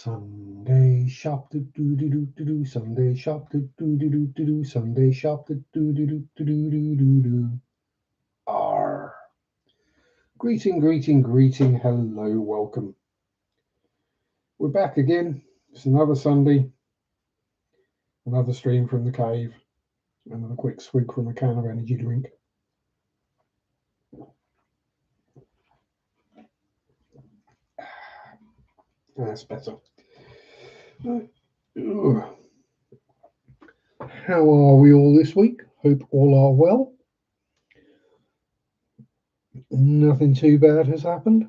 Sunday Sharpe do do do do do do. Sunday Sharpe do do do do do do. Sunday Sharpe do do do do do do do do. R. Greeting, greeting, greeting. Hello, welcome. We're back again. It's another Sunday. Another stream from the cave. Another quick swig from a can of energy drink. That's better. How are we all this week? Hope all are well. Nothing too bad has happened.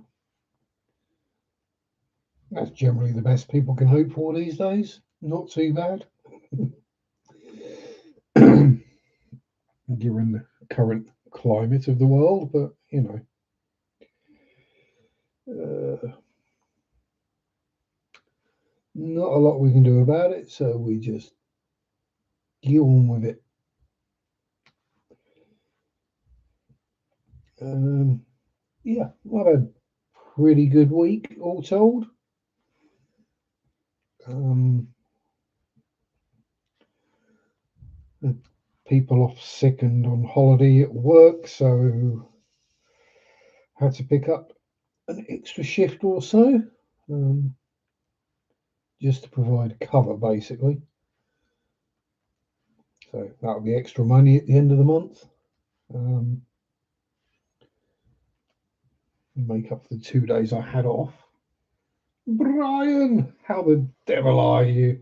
That's generally the best people can hope for these days. Not too bad. Given the current climate of the world, but you know. Not a lot we can do about it, so we just get on with it. Yeah, I've had a pretty good week, all told. People off sick and on holiday at work, so had to pick up an extra shift or so, just to provide cover, basically. So that'll be extra money at the end of the month. Make up for the 2 days I had off. Brian, how the devil are you?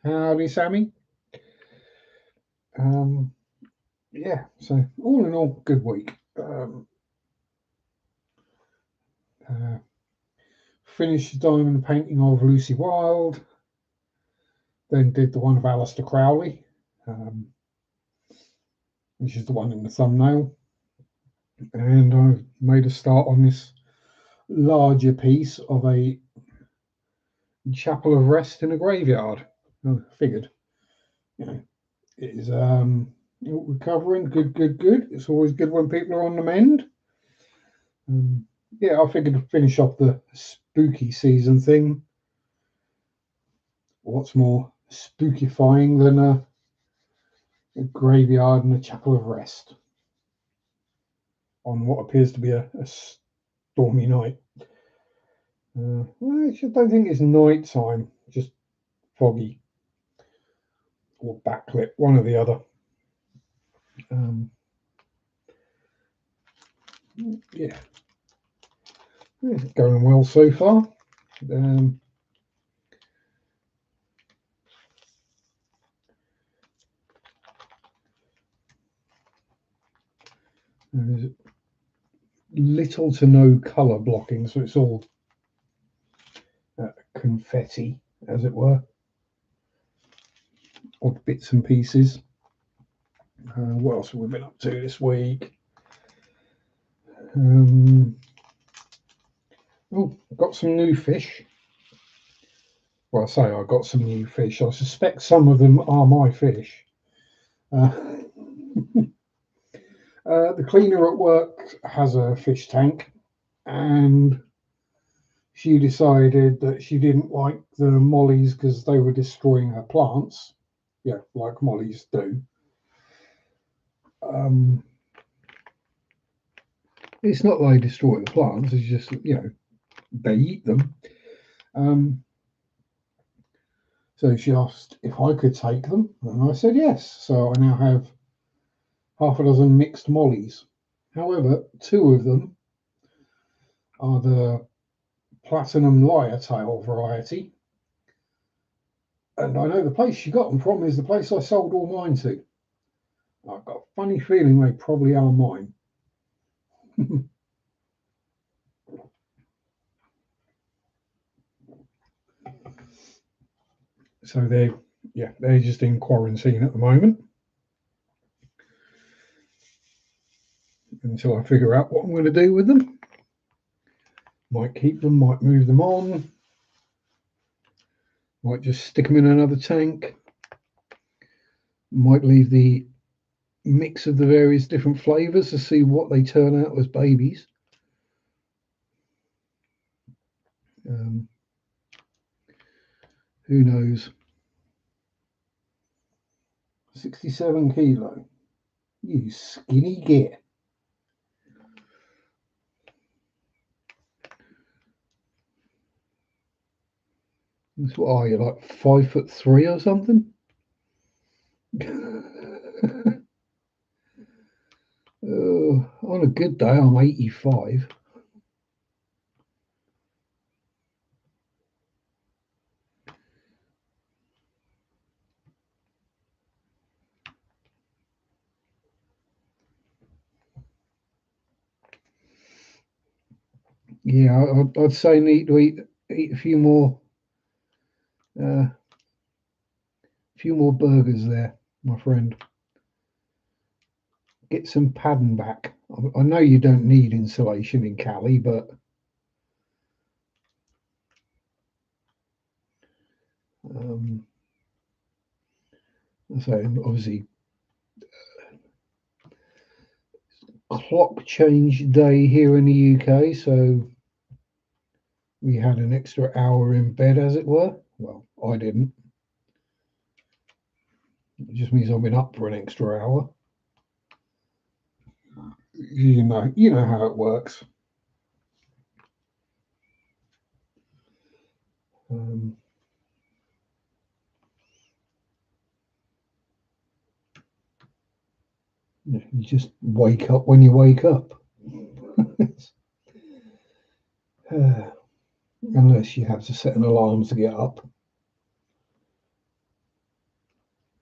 Howdy, Sammy. Yeah, so all in all, good week. Finished the diamond painting of Lucy Wilde. Then did the one of Aleister Crowley, which is the one in the thumbnail. And I made a start on this larger piece of a chapel of rest in a graveyard. I figured, you know, it is recovering. Good. It's always good when people are on the mend. Yeah, I figured to finish off the spooky season thing. What's more spookifying than a graveyard and a chapel of rest on what appears to be a stormy night? I just don't think it's night time, just foggy or backlit, one or the other. Yeah, it's going well so far. There's little to no colour blocking, so it's all confetti, as it were, odd bits and pieces. What else have we been up to this week? Oh, got some new fish. Well, I say I got some new fish. I suspect some of them are my fish. The cleaner at work has a fish tank, and she decided that she didn't like the mollies because they were destroying her plants. Yeah, like mollies do. It's not they destroy the plants, it's just, you know, they eat them. So she asked if I could take them, and I said yes. So I now have half a dozen mixed mollies. However, 2 of them are the platinum lyre-tail variety, and I know the place she got them from is the place I sold all mine to. I've got a funny feeling they probably are mine. So they're just in quarantine at the moment until I figure out what I'm going to do with them. Might keep them, might move them on, might just stick them in another tank, might leave the mix of the various different flavors to see what they turn out as babies. Who knows? 67 kilo. You skinny git. What are you, like 5'3" or something? On a good day, I'm 85. Yeah, I'd say need to eat a few more burgers there, my friend. Get some padding back. I know you don't need insulation in Cali, but so obviously clock change day here in the UK, so we had an extra hour in bed, as it were. Well, I didn't. It just means I've been up for an extra hour. You know how it works. You just wake up when you wake up. Unless you have to set an alarm to get up.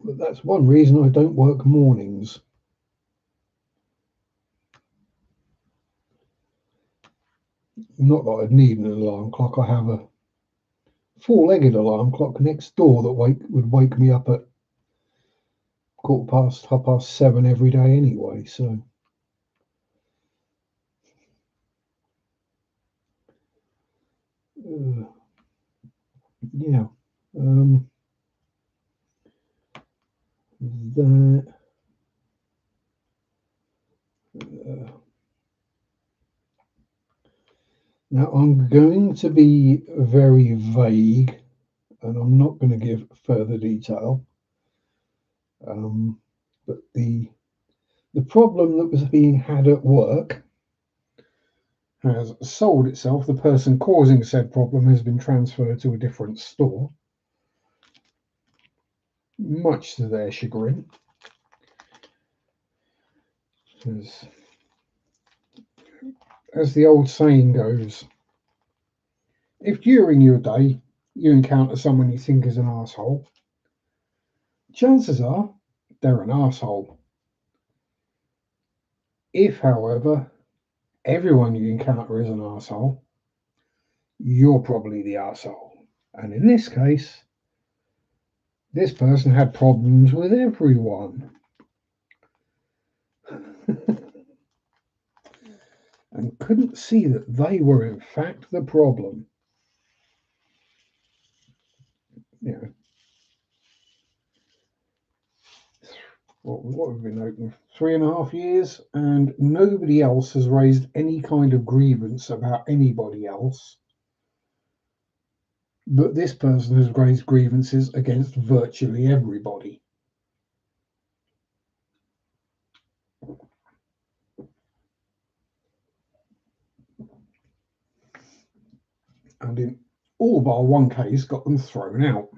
But that's one reason I don't work mornings. Not that I'd need an alarm clock. I have a four-legged alarm clock next door that would wake me up at 7:15 every day anyway. So yeah, that. Now I'm going to be very vague, and I'm not going to give further detail. But the problem that was being had at work has solved itself. The person causing said problem has been transferred to a different store, much to their chagrin. As the old saying goes, if during your day you encounter someone you think is an arsehole, chances are they're an arsehole. If, however, everyone you encounter is an arsehole, you're probably the arsehole. And in this case, this person had problems with everyone. And couldn't see that they were in fact the problem. What have been open 3.5 years, and nobody else has raised any kind of grievance about anybody else. But this person has raised grievances against virtually everybody. And in all bar one case, got them thrown out.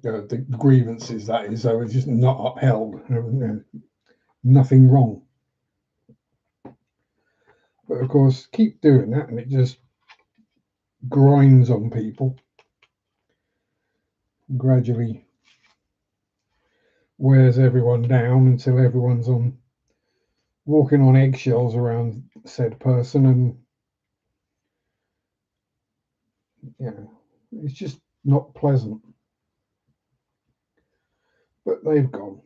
The grievances, that is, they were just not upheld. Nothing wrong. But of course, keep doing that, and it just grinds on people. Gradually wears everyone down until everyone's walking on eggshells around said person, and it's just not pleasant. But they've gone,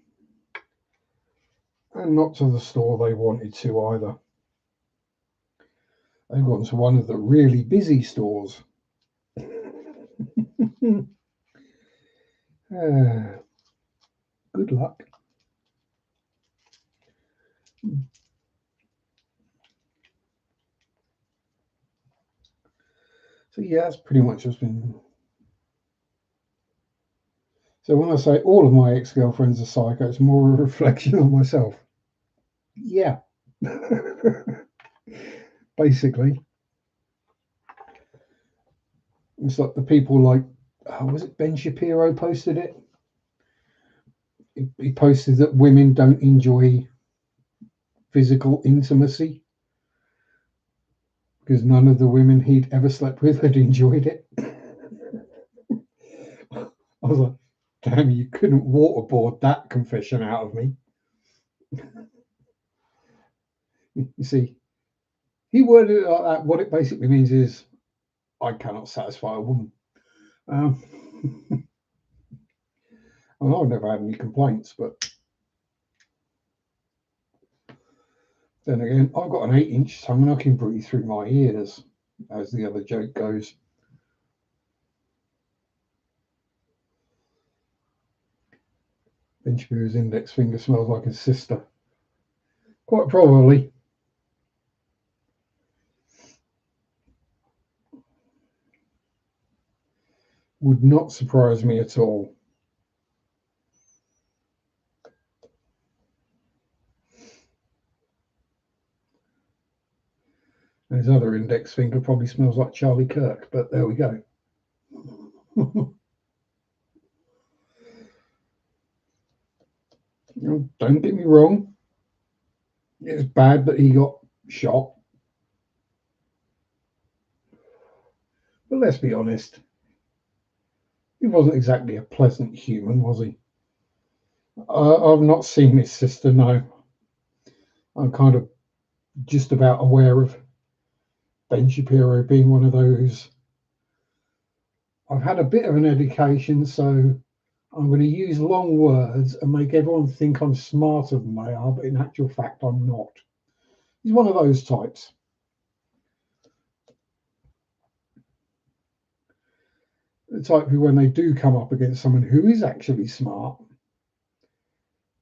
and not to the store they wanted to either. They've gone to one of the really busy stores. Good luck. So yeah, that's pretty much what's been. So when I say all of my ex-girlfriends are psycho, it's more a reflection on myself. Yeah. Basically. It's like the people like, was it Ben Shapiro posted it? He posted that women don't enjoy physical intimacy because none of the women he'd ever slept with had enjoyed it. I was like, damn, you couldn't waterboard that confession out of me. You see, he worded it like that. What it basically means is, I cannot satisfy a woman. Um, I've never had any complaints, but then again, I've got an 8-inch tongue and I can breathe through my ears, as the other joke goes. Ben Shapiro's index finger smells like his sister. Quite probably. Would not surprise me at all. And his other index finger probably smells like Charlie Kirk, but there we go. Don't get me wrong. It's bad that he got shot. But let's be honest. He wasn't exactly a pleasant human, was he? I've not seen his sister, no. I'm kind of just about aware of Ben Shapiro being one of those. I've had a bit of an education, so I'm going to use long words and make everyone think I'm smarter than they are, but in actual fact, I'm not. He's one of those types. The type who, when they do come up against someone who is actually smart,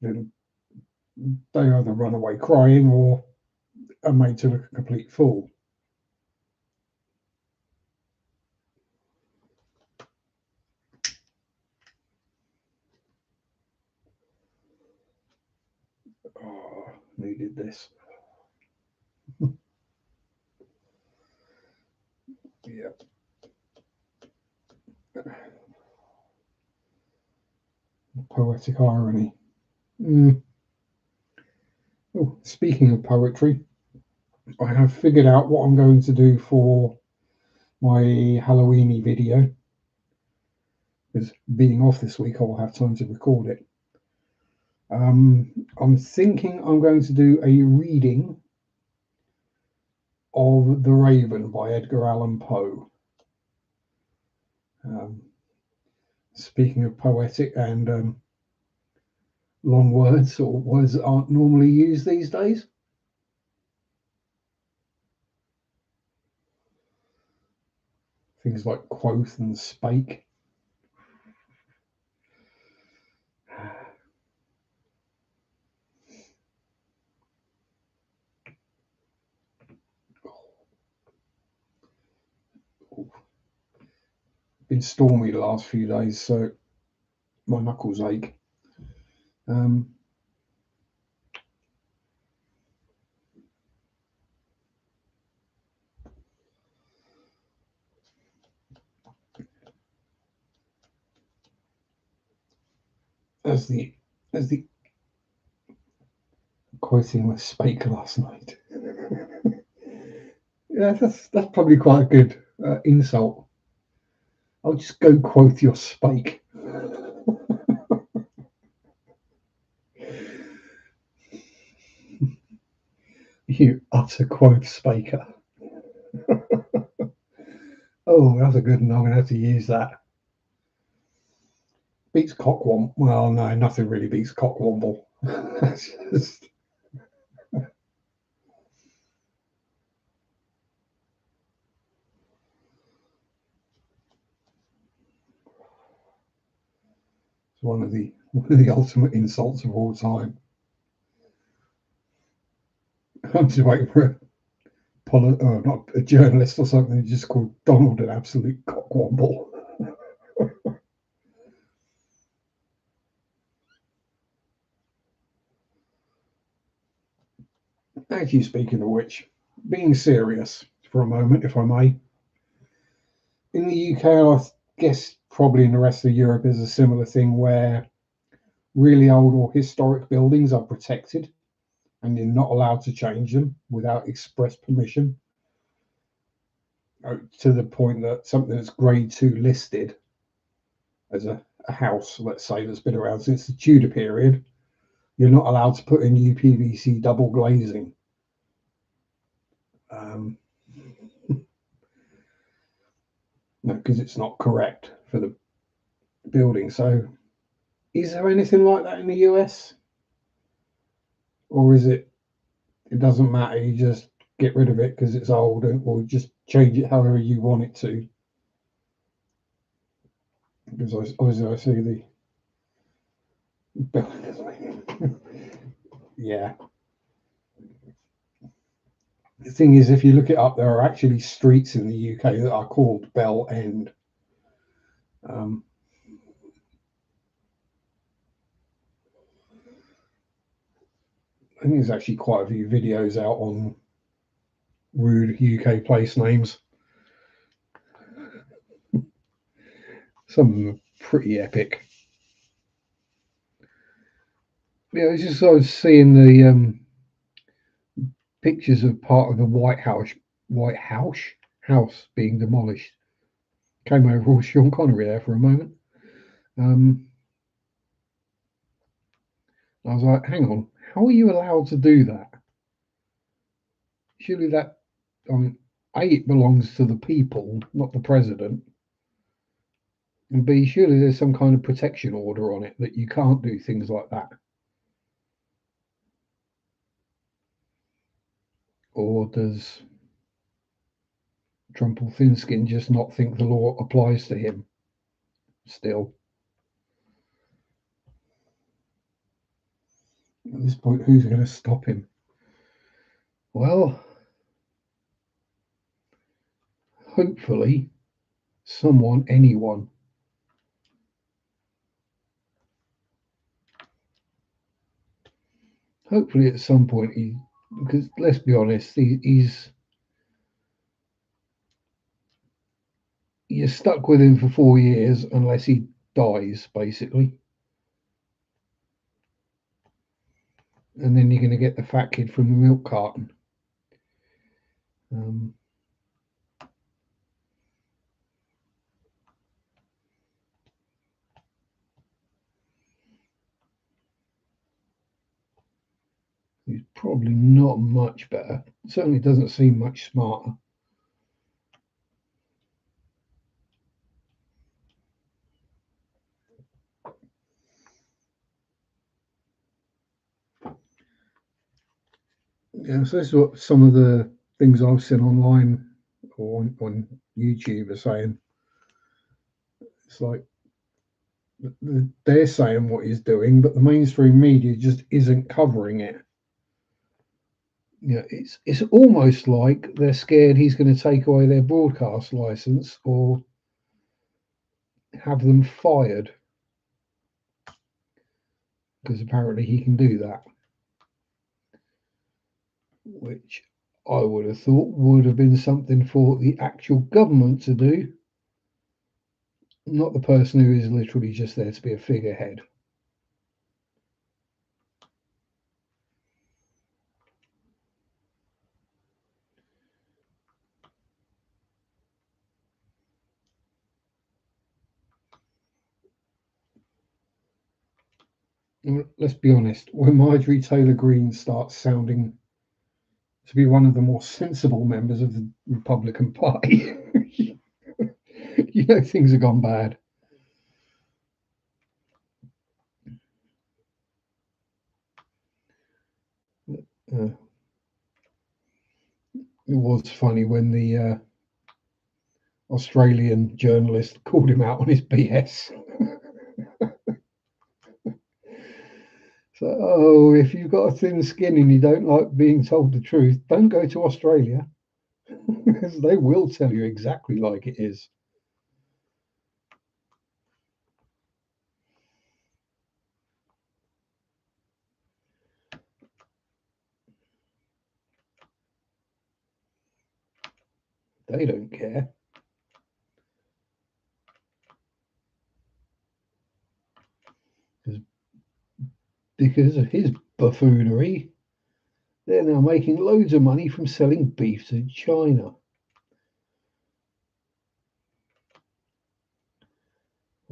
then they either run away crying or are made to look a complete fool. Oh, needed this. Yeah. Poetic irony. Oh, speaking of poetry, I have figured out what I'm going to do for my Halloweeny video. Because being off this week, I'll have time to record it. I'm thinking I'm going to do a reading of The Raven by Edgar Allan Poe. Speaking of poetic and long words, or words that aren't normally used these days, things like quoth and spake. Been stormy the last few days, so my knuckles ache. As the quoting my spake last night. Yeah, that's probably quite a good insult. I'll just go quoth your spake. You utter quoth spaker. Oh, that's a good one. I'm going to have to use that. Beats cockwomble. Well, no, nothing really beats cockwomble. That's just... It's one of the ultimate insults of all time. I'm just waiting for a not a journalist or something, just called Donald an absolute cockwomble. Actually, speaking of which, being serious for a moment, if I may, in the UK, I guess probably in the rest of Europe is a similar thing where really old or historic buildings are protected and you're not allowed to change them without express permission, to the point that something that's grade 2 listed as a house, let's say, that's been around since the Tudor period, you're not allowed to put in UPVC double glazing. No, because it's not correct for the building. So, is there anything like that in the US, or is it? It doesn't matter. You just get rid of it because it's old, or just change it however you want it to. Because obviously, I see the building. Yeah. The thing is, if you look it up, there are actually streets in the UK that are called Bell End. Um, I think there's actually quite a few videos out on rude UK place names. Some of them are pretty epic. Yeah, it's just I was seeing the pictures of part of the White House being demolished. Came over all Sean Connery there for a moment. I was like, hang on, how are you allowed to do that? Surely that, I mean, A, it belongs to the people, not the president. And B, surely there's some kind of protection order on it that you can't do things like that. Or does Trump Thinskin just not think the law applies to him still? At this point, who's going to stop him? Well, hopefully, anyone. Hopefully, at some point, because let's be honest, you're stuck with him for 4 years unless he dies, basically. And then you're going to get the fat kid from the milk carton. He's probably not much better. Certainly doesn't seem much smarter. Yeah, so this is what some of the things I've seen online or on YouTube are saying. It's like they're saying what he's doing, but the mainstream media just isn't covering it. Yeah, it's almost like they're scared he's going to take away their broadcast license or have them fired, because apparently he can do that, which I would have thought would have been something for the actual government to do, not the person who is literally just there to be a figurehead. Let's be honest, when Marjorie Taylor Greene starts sounding to be one of the more sensible members of the Republican Party, you know things have gone bad. It was funny when the Australian journalist called him out on his BS. So, if you've got a thin skin and you don't like being told the truth, don't go to Australia. They will tell you exactly like it is. They don't care. Because of his buffoonery, they're now making loads of money from selling beef to China.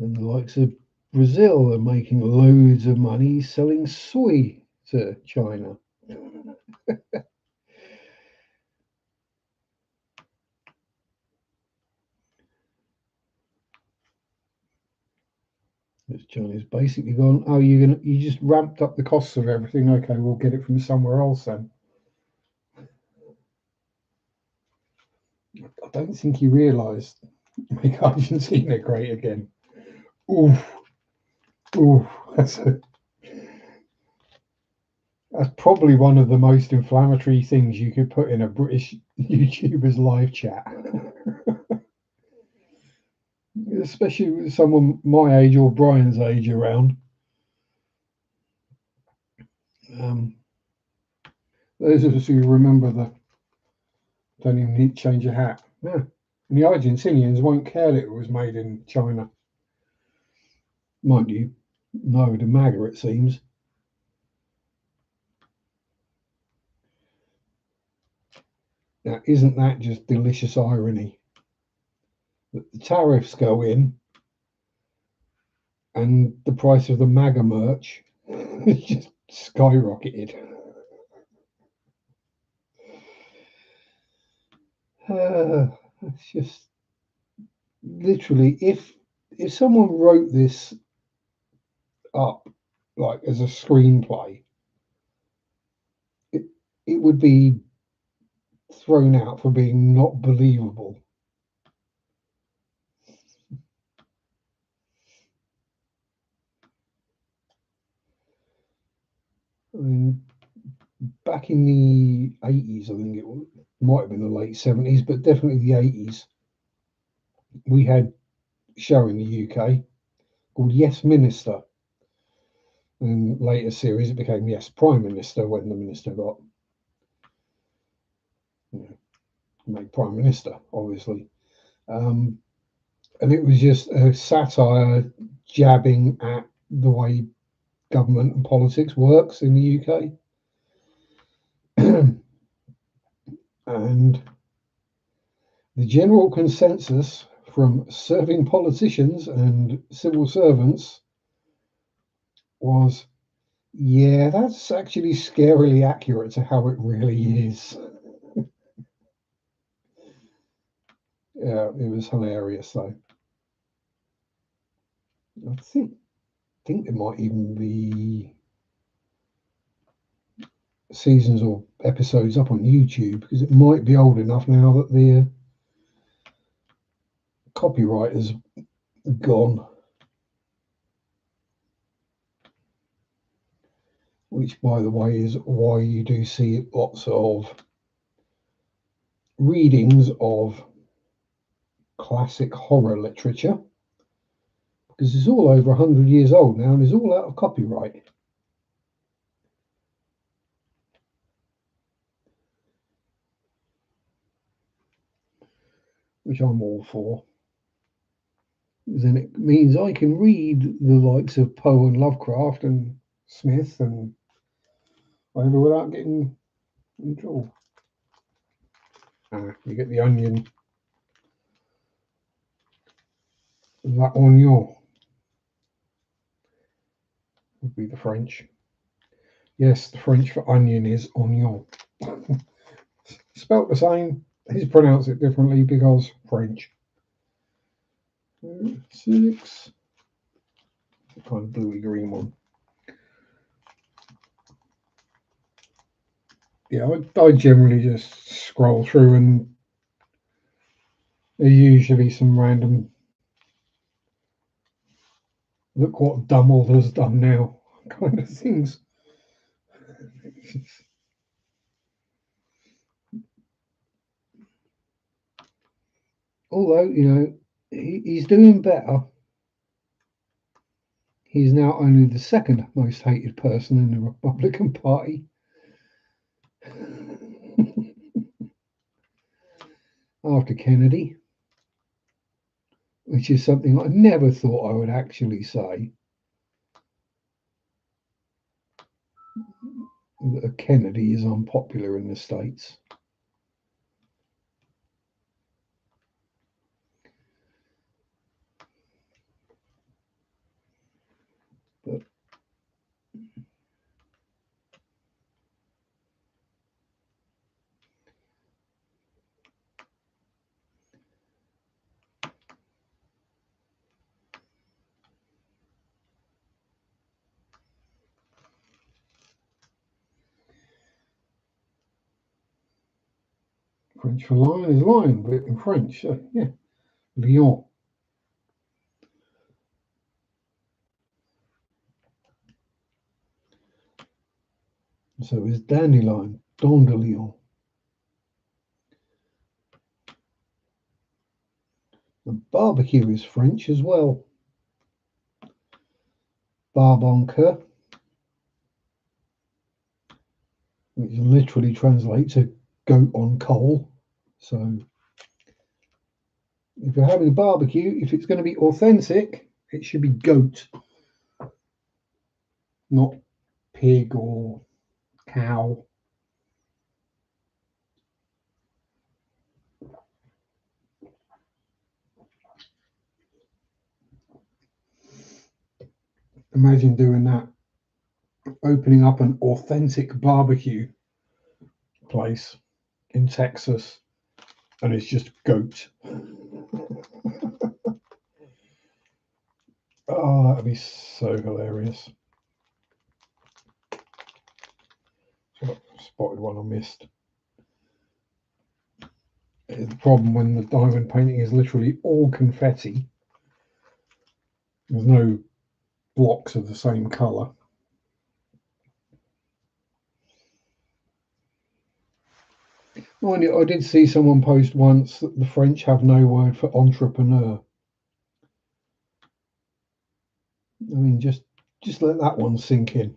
And the likes of Brazil are making loads of money selling soy to China. As China's basically gone, oh, you just ramped up the costs of everything. Okay, we'll get it from somewhere else then. I don't think he realised make Argentina great again. Oof, oof. That's probably one of the most inflammatory things you could put in a British YouTuber's live chat. Especially with someone my age or Brian's age around. Um, those of us who remember the don't even need to change a hat. Yeah. And the Argentinians won't care that it was made in China. Mind you, no to MAGA, it seems. Now, isn't that just delicious irony? That the tariffs go in and the price of the MAGA merch has just skyrocketed. It's just literally if someone wrote this up like as a screenplay, it it would be thrown out for being not believable. I mean, back in the 80s, I think it might have been the late 70s, but definitely the 80s, we had a show in the UK called Yes Minister. And later series, it became Yes Prime Minister when the minister got made Prime Minister, obviously. Um, and it was just a satire jabbing at the way government and politics works in the UK. And the general consensus from serving politicians and civil servants was, yeah, that's actually scarily accurate to how it really is. Yeah, it was hilarious though. I think there might even be seasons or episodes up on YouTube because it might be old enough now that the copyright is gone. Which, by the way, is why you do see lots of readings of classic horror literature because it's all over 100 years old now and is all out of copyright. Which I'm all for. Then it means I can read the likes of Poe and Lovecraft and Smith and whatever without getting in trouble. You get the onion. La oignon would be the French. Yes, the French for onion is oignon. Spelt the same, he's pronounced it differently because French. 6. The kind of bluey green one. Yeah, I generally just scroll through and there's usually some random look what Dumbledore's done now kind of things. although, you know, he's doing better. He's now only the second most hated person in the Republican Party after Kennedy, which is something I never thought I would actually say. That Kennedy is unpopular in the States. But French for lion is lion, but in French, yeah, lion. So it's dandelion, dandelion. And barbecue is French as well. Barbonque, which literally translates to goat on coal. So if you're having a barbecue, if it's going to be authentic, it should be goat, not pig or cow. Imagine doing that, opening up an authentic barbecue place in Texas, and it's just goat. Oh, that'd be so hilarious. Spotted one I missed. The problem when the diamond painting is literally all confetti. There's no blocks of the same colour. Mind you, I did see someone post once that the French have no word for entrepreneur. I mean, just let that one sink in.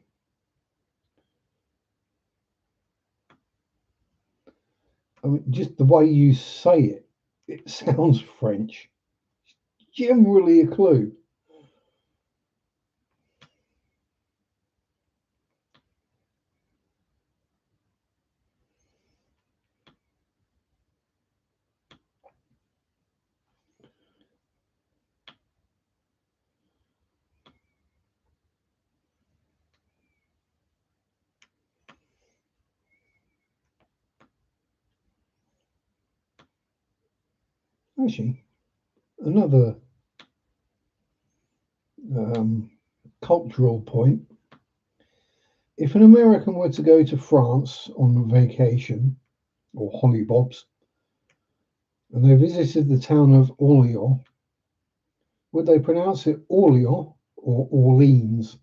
I mean, just the way you say it, it sounds French. Generally a clue. Actually, another cultural point. If an American were to go to France on vacation or hollybobs, and they visited the town of Orleans, would they pronounce it Orleans or Orleans?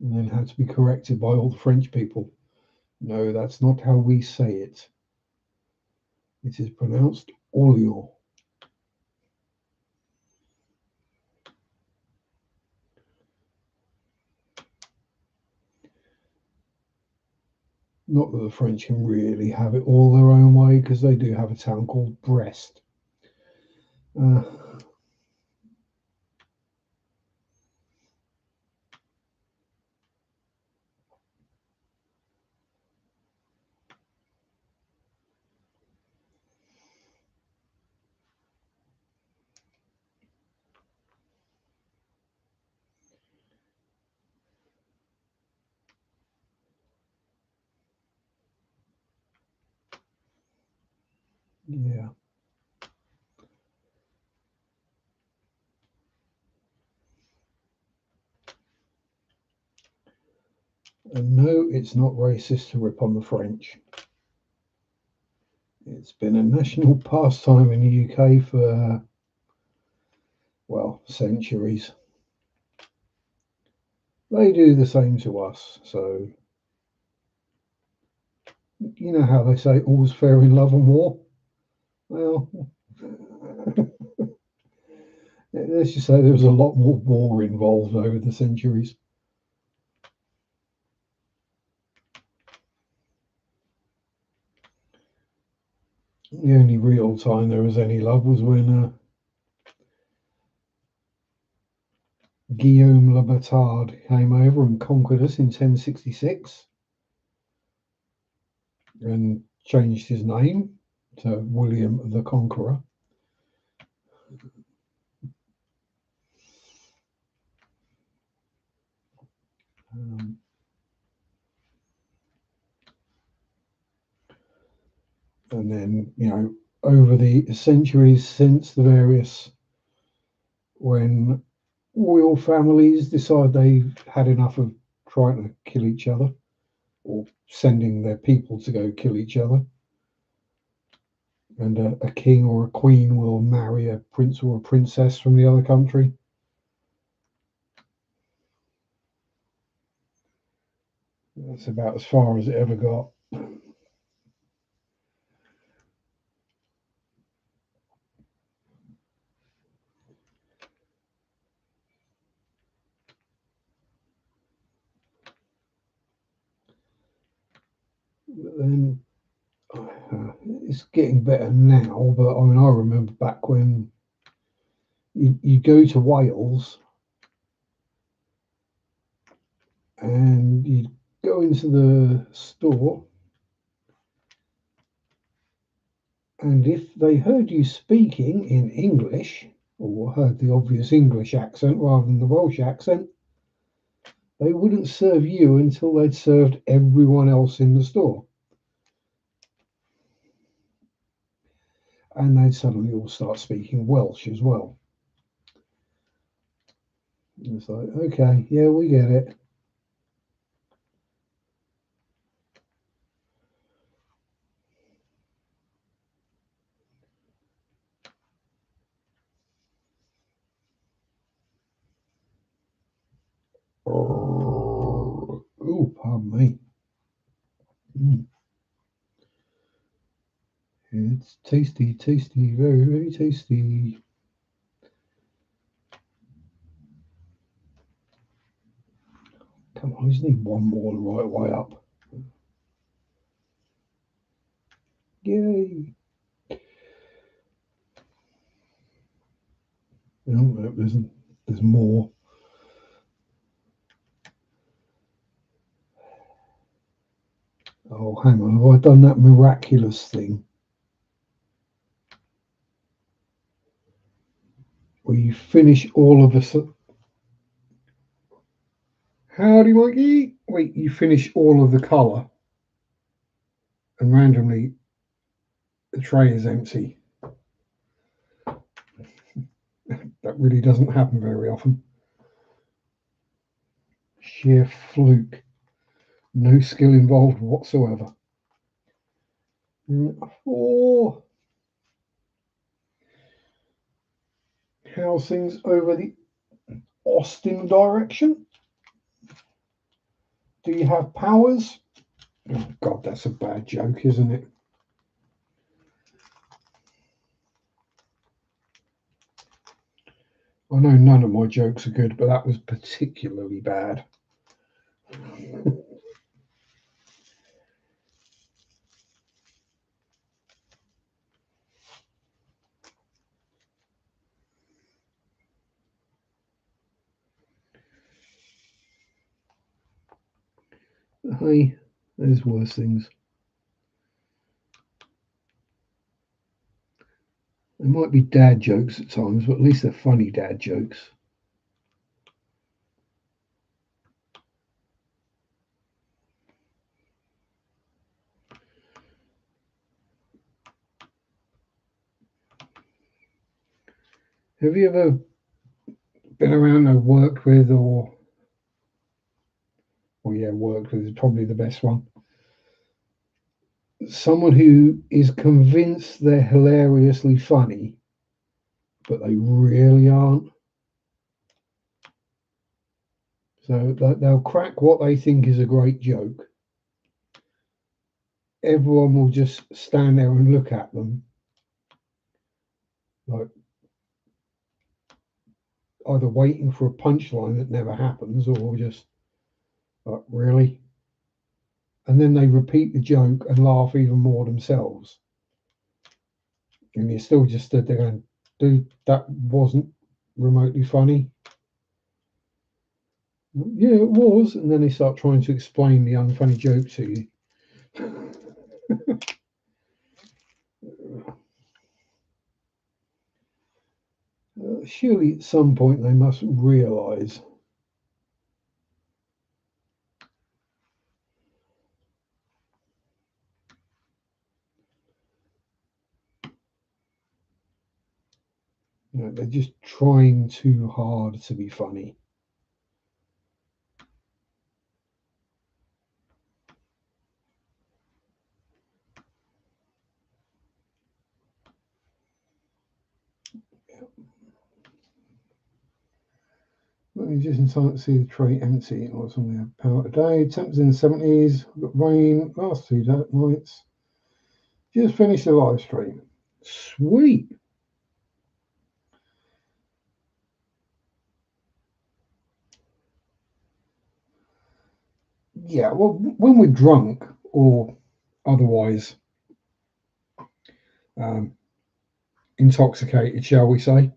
And then had to be corrected by all the French people. No, that's not how we say it. It is pronounced Orleans. Not that the French can really have it all their own way, because they do have a town called Brest. Yeah. And no, it's not racist to rip on the French. It's been a national pastime in the UK for, well, centuries. They do the same to us, so You know how they say all's fair in love and war? Well, let's just say there was a lot more war involved over the centuries. The only real time there was any love was when Guillaume le Bâtard came over and conquered us in 1066 and changed his name to William the Conqueror. And then, over the centuries since the various, when royal families decide they've had enough of trying to kill each other or sending their people to go kill each other, and a king or a queen will marry a prince or a princess from the other country. That's about as far as it ever got. But then it's getting better now, but I mean, I remember back when you go to Wales and you go into the store, and if they heard you speaking in English, or heard the obvious English accent rather than the Welsh accent, they wouldn't serve you until they'd served everyone else in the store. And they'd suddenly all start speaking Welsh as well. It's like, okay, yeah, we get it. Oh, pardon me. It's tasty, tasty, very, very tasty. Come on, I just need one more the right way up. Yay! No, there's more. Oh, hang on, have I done that miraculous thing? Where you finish all of the... Howdy, Mikey! Wait, you finish all of the colour and randomly the tray is empty. That really doesn't happen very often. Sheer fluke. No skill involved whatsoever. 4. How's things over the Austin direction? Do you have powers? Oh, God, that's a bad joke, isn't it? I know none of my jokes are good, but that was particularly bad. Hey, there's worse things. They might be dad jokes at times, but at least they're funny dad jokes. Have you ever been around or worked with, or worked with is probably the best one. Someone who is convinced they're hilariously funny, but they really aren't. So they'll crack what they think is a great joke, everyone will just stand there and look at them, like either waiting for a punchline that never happens, or just like, really? And then they repeat the joke and laugh even more themselves. And you're still just stood there going, dude, that wasn't remotely funny. Yeah, it was. And then they start trying to explain the unfunny joke to you. Surely at some point they must realise they're just trying too hard to be funny. Just in time to see the tray empty. What's on the power today? Temps in the 70s. Got rain last 2 nights. Just finished the live stream. Sweet. Yeah, well, when we're drunk or otherwise intoxicated, shall we say,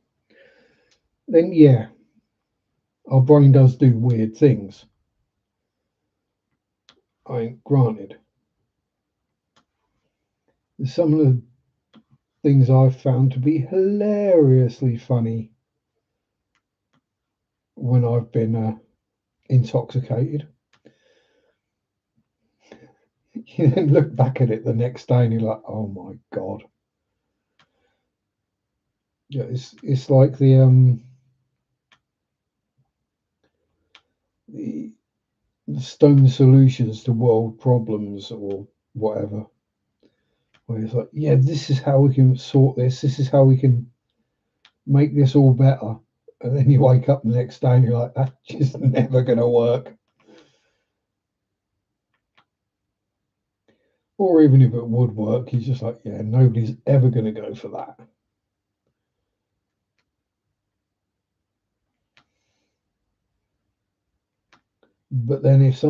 then yeah, our brain does do weird things. Granted, some of the things I've found to be hilariously funny when I've been intoxicated. You then look back at it the next day and you're like, oh my god. Yeah, it's like the stone solutions to world problems or whatever. Where it's like, yeah, this is how we can sort this. This is how we can make this all better. And then you wake up the next day and you're like, that's just never going to work. Or even if it would work, you're just like, yeah, nobody's ever going to go for that. But then if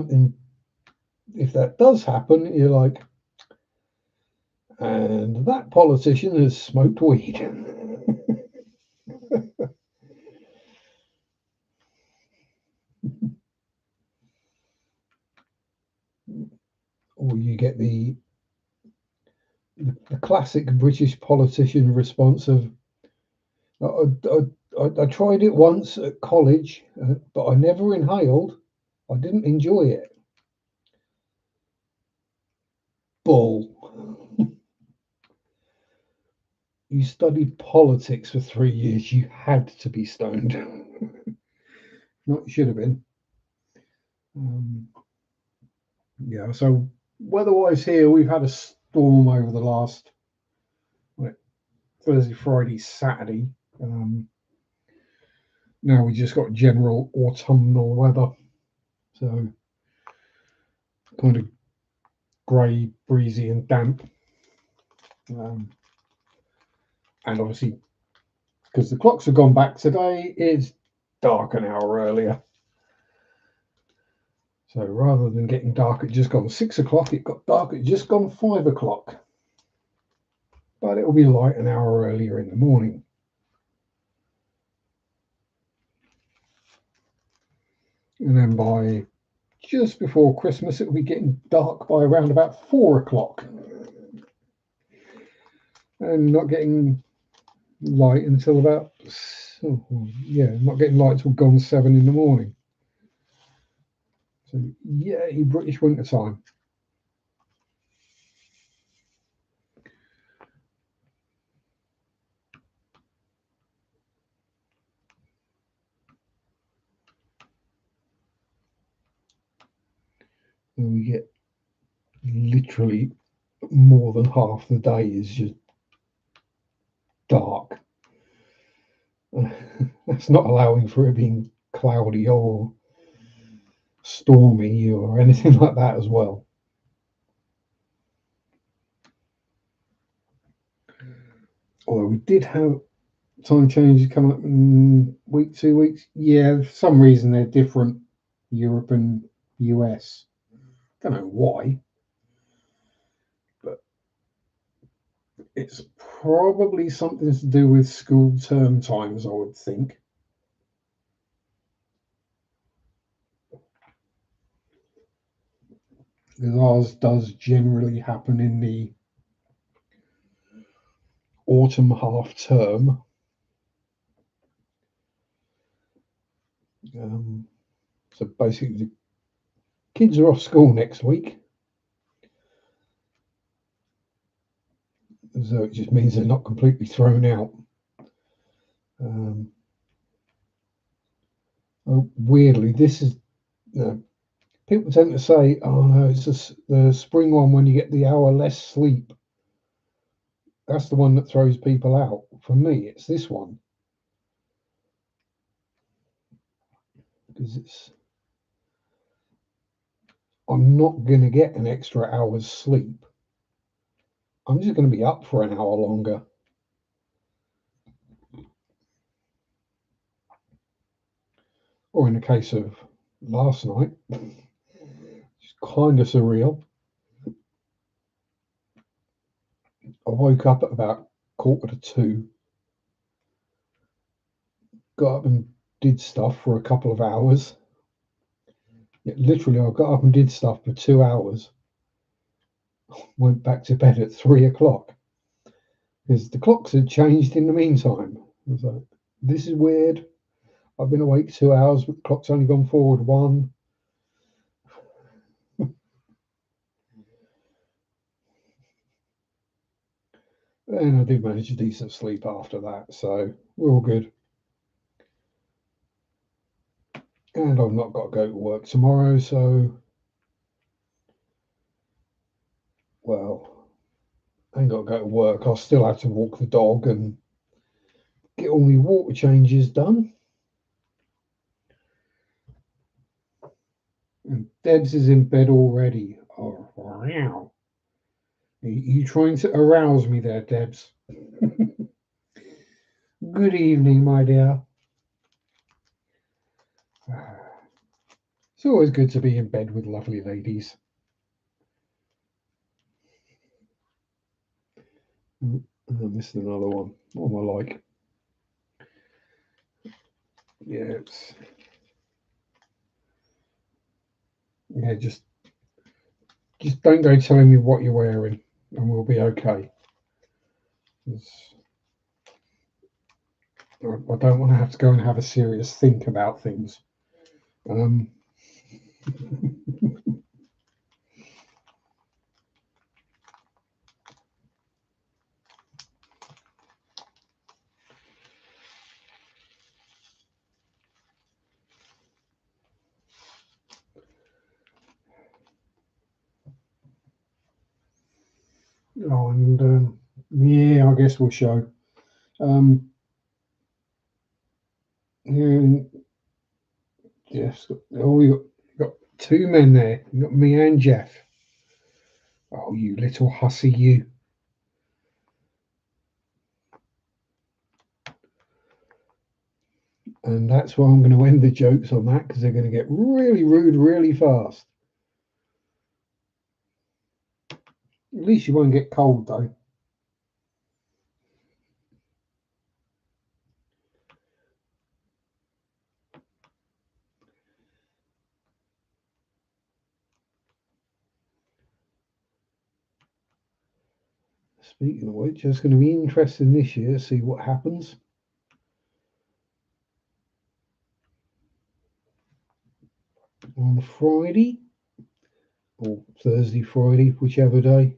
that does happen, you're like, and that politician has smoked weed. Or you get the classic British politician response of, I tried it once at college, but I never inhaled. I didn't enjoy it. Bull. You studied politics for 3 years. You had to be stoned. Not should have been. Yeah, so weather-wise here, we've had a storm over the last Thursday, Friday, Saturday. Now we just got general autumnal weather. So kind of grey, breezy and damp. And obviously, because the clocks have gone back today, it's dark an hour earlier. So rather than getting dark at just gone 6 o'clock, it got dark at just gone 5 o'clock. But it'll be light an hour earlier in the morning. And then by just before Christmas, it'll be getting dark by around about 4 o'clock. And not getting light until about, not getting light till gone 7 in the morning. So, yeah, British winter time. And we get literally more than half the day is just dark. That's not allowing for it being cloudy or stormy or anything like that as well. Although we did have time changes coming up in week, 2 weeks. Yeah, for some reason they're different, Europe and US. Don't know why, but it's probably something to do with school term times, I would think. Because ours does generally happen in the autumn half term. Um, so basically, the kids are off school next week. So it just means they're not completely thrown out. Um, Weirdly, this is people tend to say, "Oh no, it's the spring one when you get the hour less sleep." That's the one that throws people out. For me, it's this one because I'm not going to get an extra hour's sleep. I'm just going to be up for an hour longer. Or in the case of last night, it's kind of surreal. I woke up at about 1:45, got up and did stuff for a couple of hours. Yeah, literally, I got up and did stuff for 2 hours, went back to bed at 3 o'clock because the clocks had changed in the meantime. I was like, this is weird. I've been awake 2 hours, but the clock's only gone forward one. And I did manage a decent sleep after that, so we're all good. And I've not got to go to work tomorrow, so, well, I ain't got to go to work. I'll still have to walk the dog and get all my water changes done. And Debs is in bed already. Oh, wow. Are you trying to arouse me there, Debs? Good evening, my dear. It's always good to be in bed with lovely ladies. And I missed another one. What am I like? Yeah, just don't go telling me what you're wearing, and we'll be okay. I don't want to have to go and have a serious think about things. Um, oh, and yeah, I guess we'll show. Um, yeah, Jeff's got, oh, got two men there. You got me and Jeff. Oh, you little hussy, you. And that's why I'm going to end the jokes on that because they're going to get really rude really fast. At least you won't get cold though. Speaking of which, it's going to be interesting this year to see what happens. On Friday or Thursday, Friday, whichever day.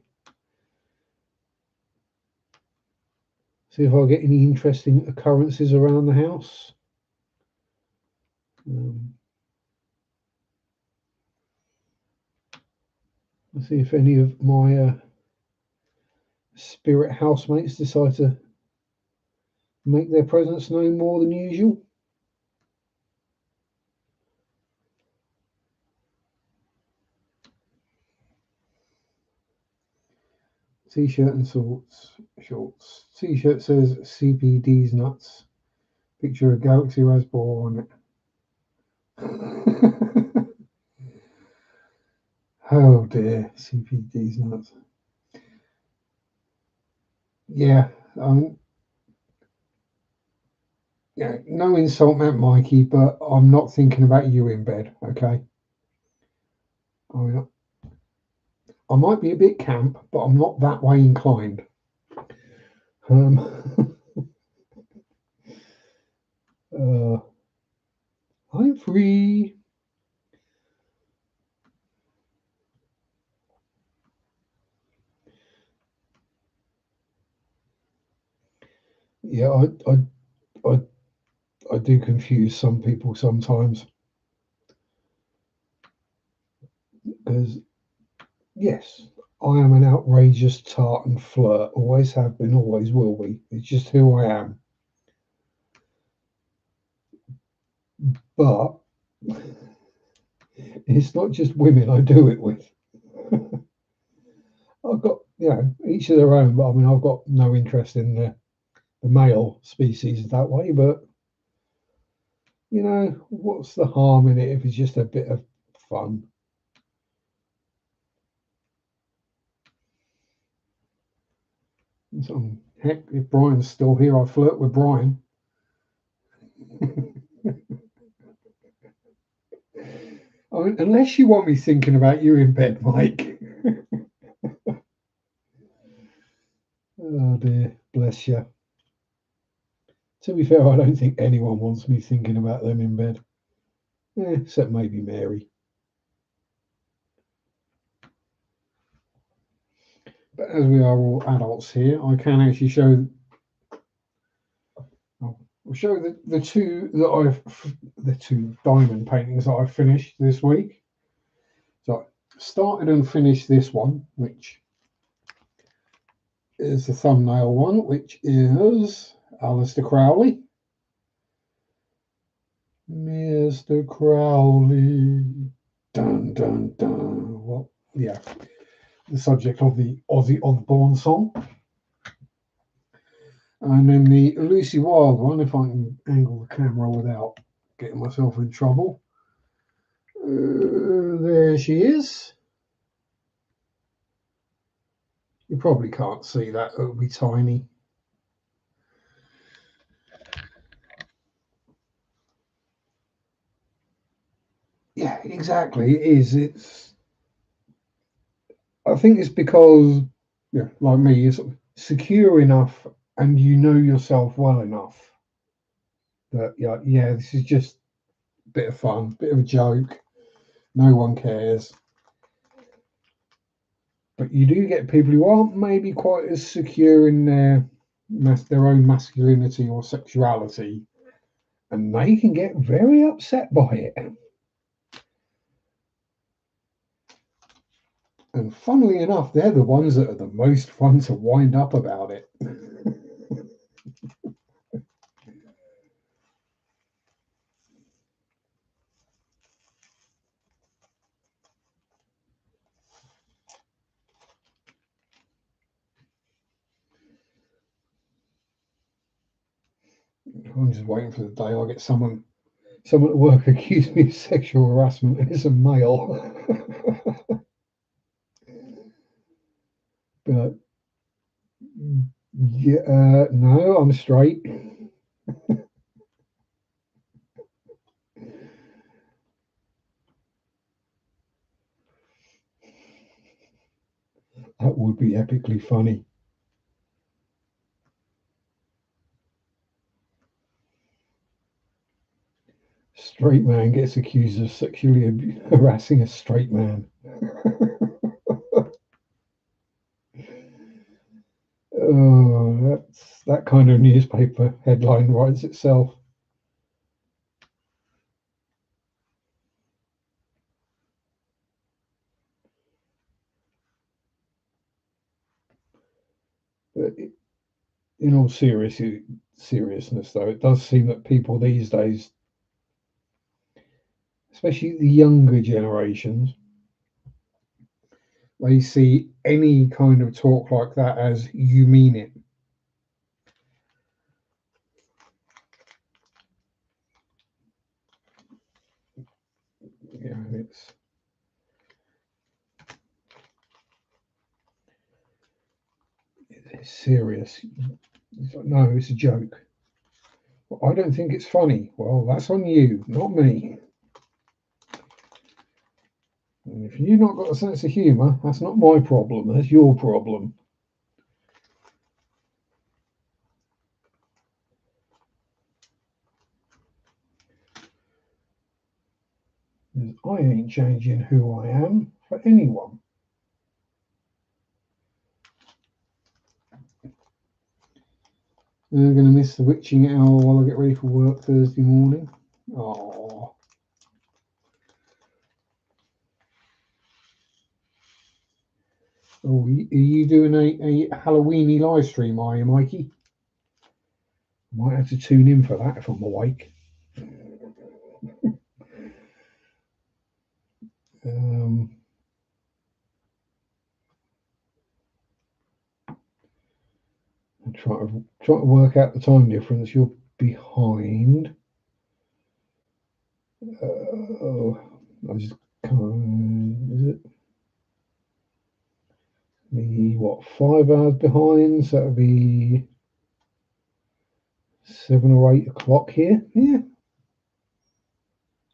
See if I get any interesting occurrences around the house. See if any of my spirit housemates decide to make their presence known more than usual. T-shirt and shorts. T-shirt says CPD's nuts. Picture of Galaxy Raspberry on it. Oh dear, CPD's nuts. Yeah, yeah, no insult meant, Mikey, but I'm not thinking about you in bed, okay? I mean, I might be a bit camp, but I'm not that way inclined. Um, uh, I'm free. Yeah, I, I do confuse some people sometimes because, yes, I am an outrageous tart and flirt. Always have been, always will be. It's just who I am. But it's not just women I do it with. I've got, each of their own, but I mean, I've got no interest in the male species that way. But, what's the harm in it if it's just a bit of fun? So, heck, if Brian's still here, I flirt with Brian. I mean, unless you want me thinking about you in bed, Mike. Oh dear, bless you. To be fair, I don't think anyone wants me thinking about them in bed. Except maybe Mary. But as we are all adults here, I can actually I'll show the two diamond paintings that I've finished this week. So I started and finished this one, which is the thumbnail one, which is Alistair Crowley. Mr. Crowley. Dun dun dun. Well, yeah, the subject of the Ozzy Osbourne song. And then the Lucy Wilde one, if I can angle the camera without getting myself in trouble. There she is. You probably can't see that, it'll be tiny. Yeah, exactly. It is. I think it's because, yeah, like me, you're sort of secure enough and you know yourself well enough that, yeah, this is just a bit of fun, bit of a joke. No one cares. But you do get people who aren't maybe quite as secure in their own masculinity or sexuality, and they can get very upset by it. And funnily enough, they're the ones that are the most fun to wind up about it. I'm just waiting for the day I get someone at work accuse me of sexual harassment and it's a male. But yeah, no, I'm straight. That would be epically funny. Straight man gets accused of sexually harassing a straight man. Oh, that's that kind of newspaper headline writes itself. But in all seriousness, though, it does seem that people these days, especially the younger generations, They see any kind of talk like that as you mean it. Yeah, it's serious. It's like, no, it's a joke. Well, I don't think it's funny. Well, that's on you, not me. And if you've not got a sense of humour, that's not my problem. That's your problem. I ain't changing who I am for anyone. They're going to miss the witching hour while I get ready for work Thursday morning. Oh. Oh, are you doing a Halloweeny live stream, are you, Mikey? Might have to tune in for that if I'm awake. I'm trying to work out the time difference. You're behind. I just can't. Is it me? What, 5 hours behind? So that'll be 7 or 8 o'clock here. Yeah.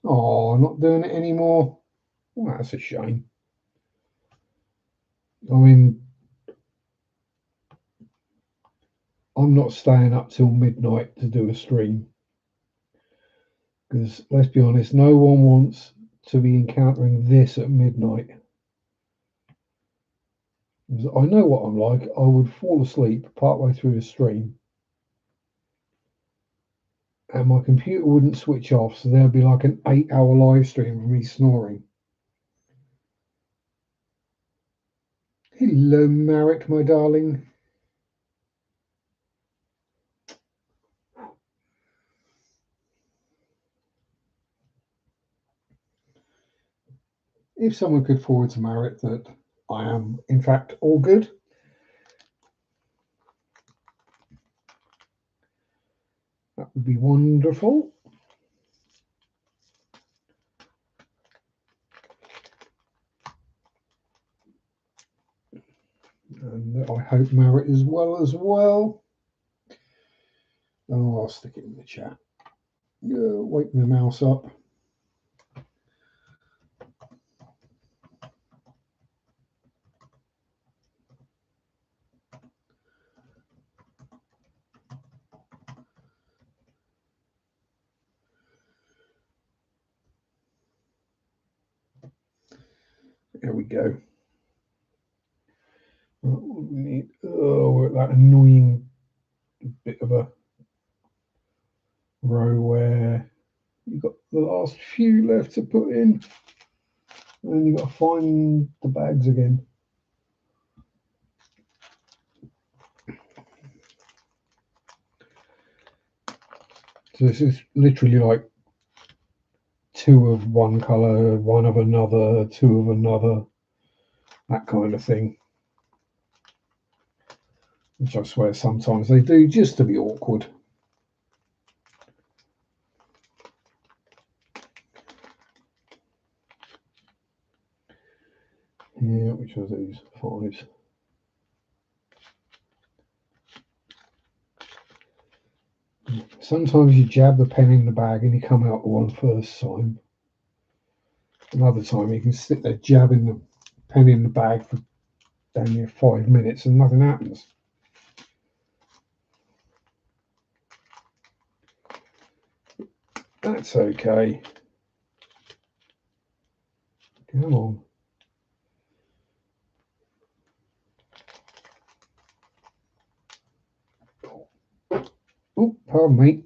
Oh, not doing it anymore. Well, that's a shame. I mean, I'm not staying up till midnight to do a stream because let's be honest, no one wants to be encountering this at midnight. I know what I'm like. I would fall asleep partway through the stream and my computer wouldn't switch off, so there'd be like an 8-hour live stream of me snoring. Hello, Marek, my darling. If someone could forward to Marek that I am, in fact, all good, that would be wonderful. And I hope Marek is well as well. Oh, I'll stick it in the chat. Wake my mouse up. There we go. We need, we're at that annoying bit of a row where you've got the last few left to put in, and then you've got to find the bags again. So this is literally like 2 of one colour, 1 of another, 2 of another, that kind of thing. Which I swear sometimes they do just to be awkward. Yeah, which are these 5s? Sometimes you jab the pen in the bag and you come out one first time. Another time you can sit there jabbing the pen in the bag for damn near 5 minutes and nothing happens. That's okay. Come on. Oh, pardon me.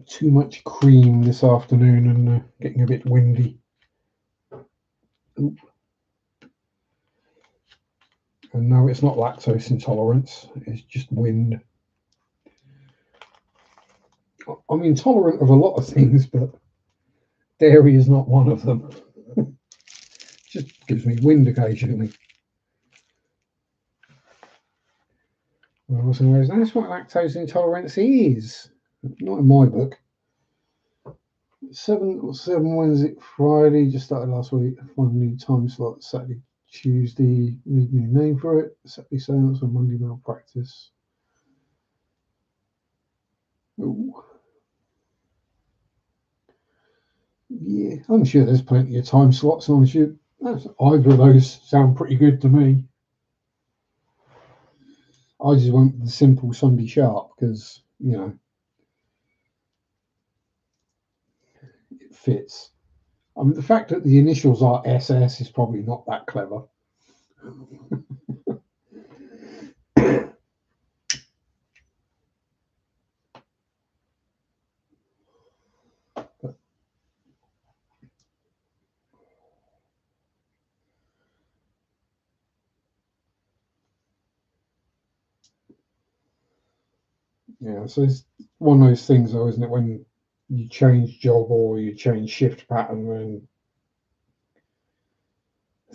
Too much cream this afternoon and getting a bit windy. Oop. And no, it's not lactose intolerance, it's just wind. I'm intolerant of a lot of things, but Dairy is not one of them. Just gives me wind occasionally. Well, that's what lactose intolerance is. Not in my book. 7 Wednesday, Friday, just started last week. Find a new time slot. Saturday, Tuesday, need a new name for it. Saturday seance on Monday malpractice. Ooh. Yeah, I'm sure there's plenty of time slots on shoot. Either of those sound pretty good to me. I just went with the simple Sunday Sharpe because, it fits. I mean, the fact that the initials are SS is probably not that clever. Yeah, so it's one of those things, though, isn't it? When you change job or you change shift pattern, and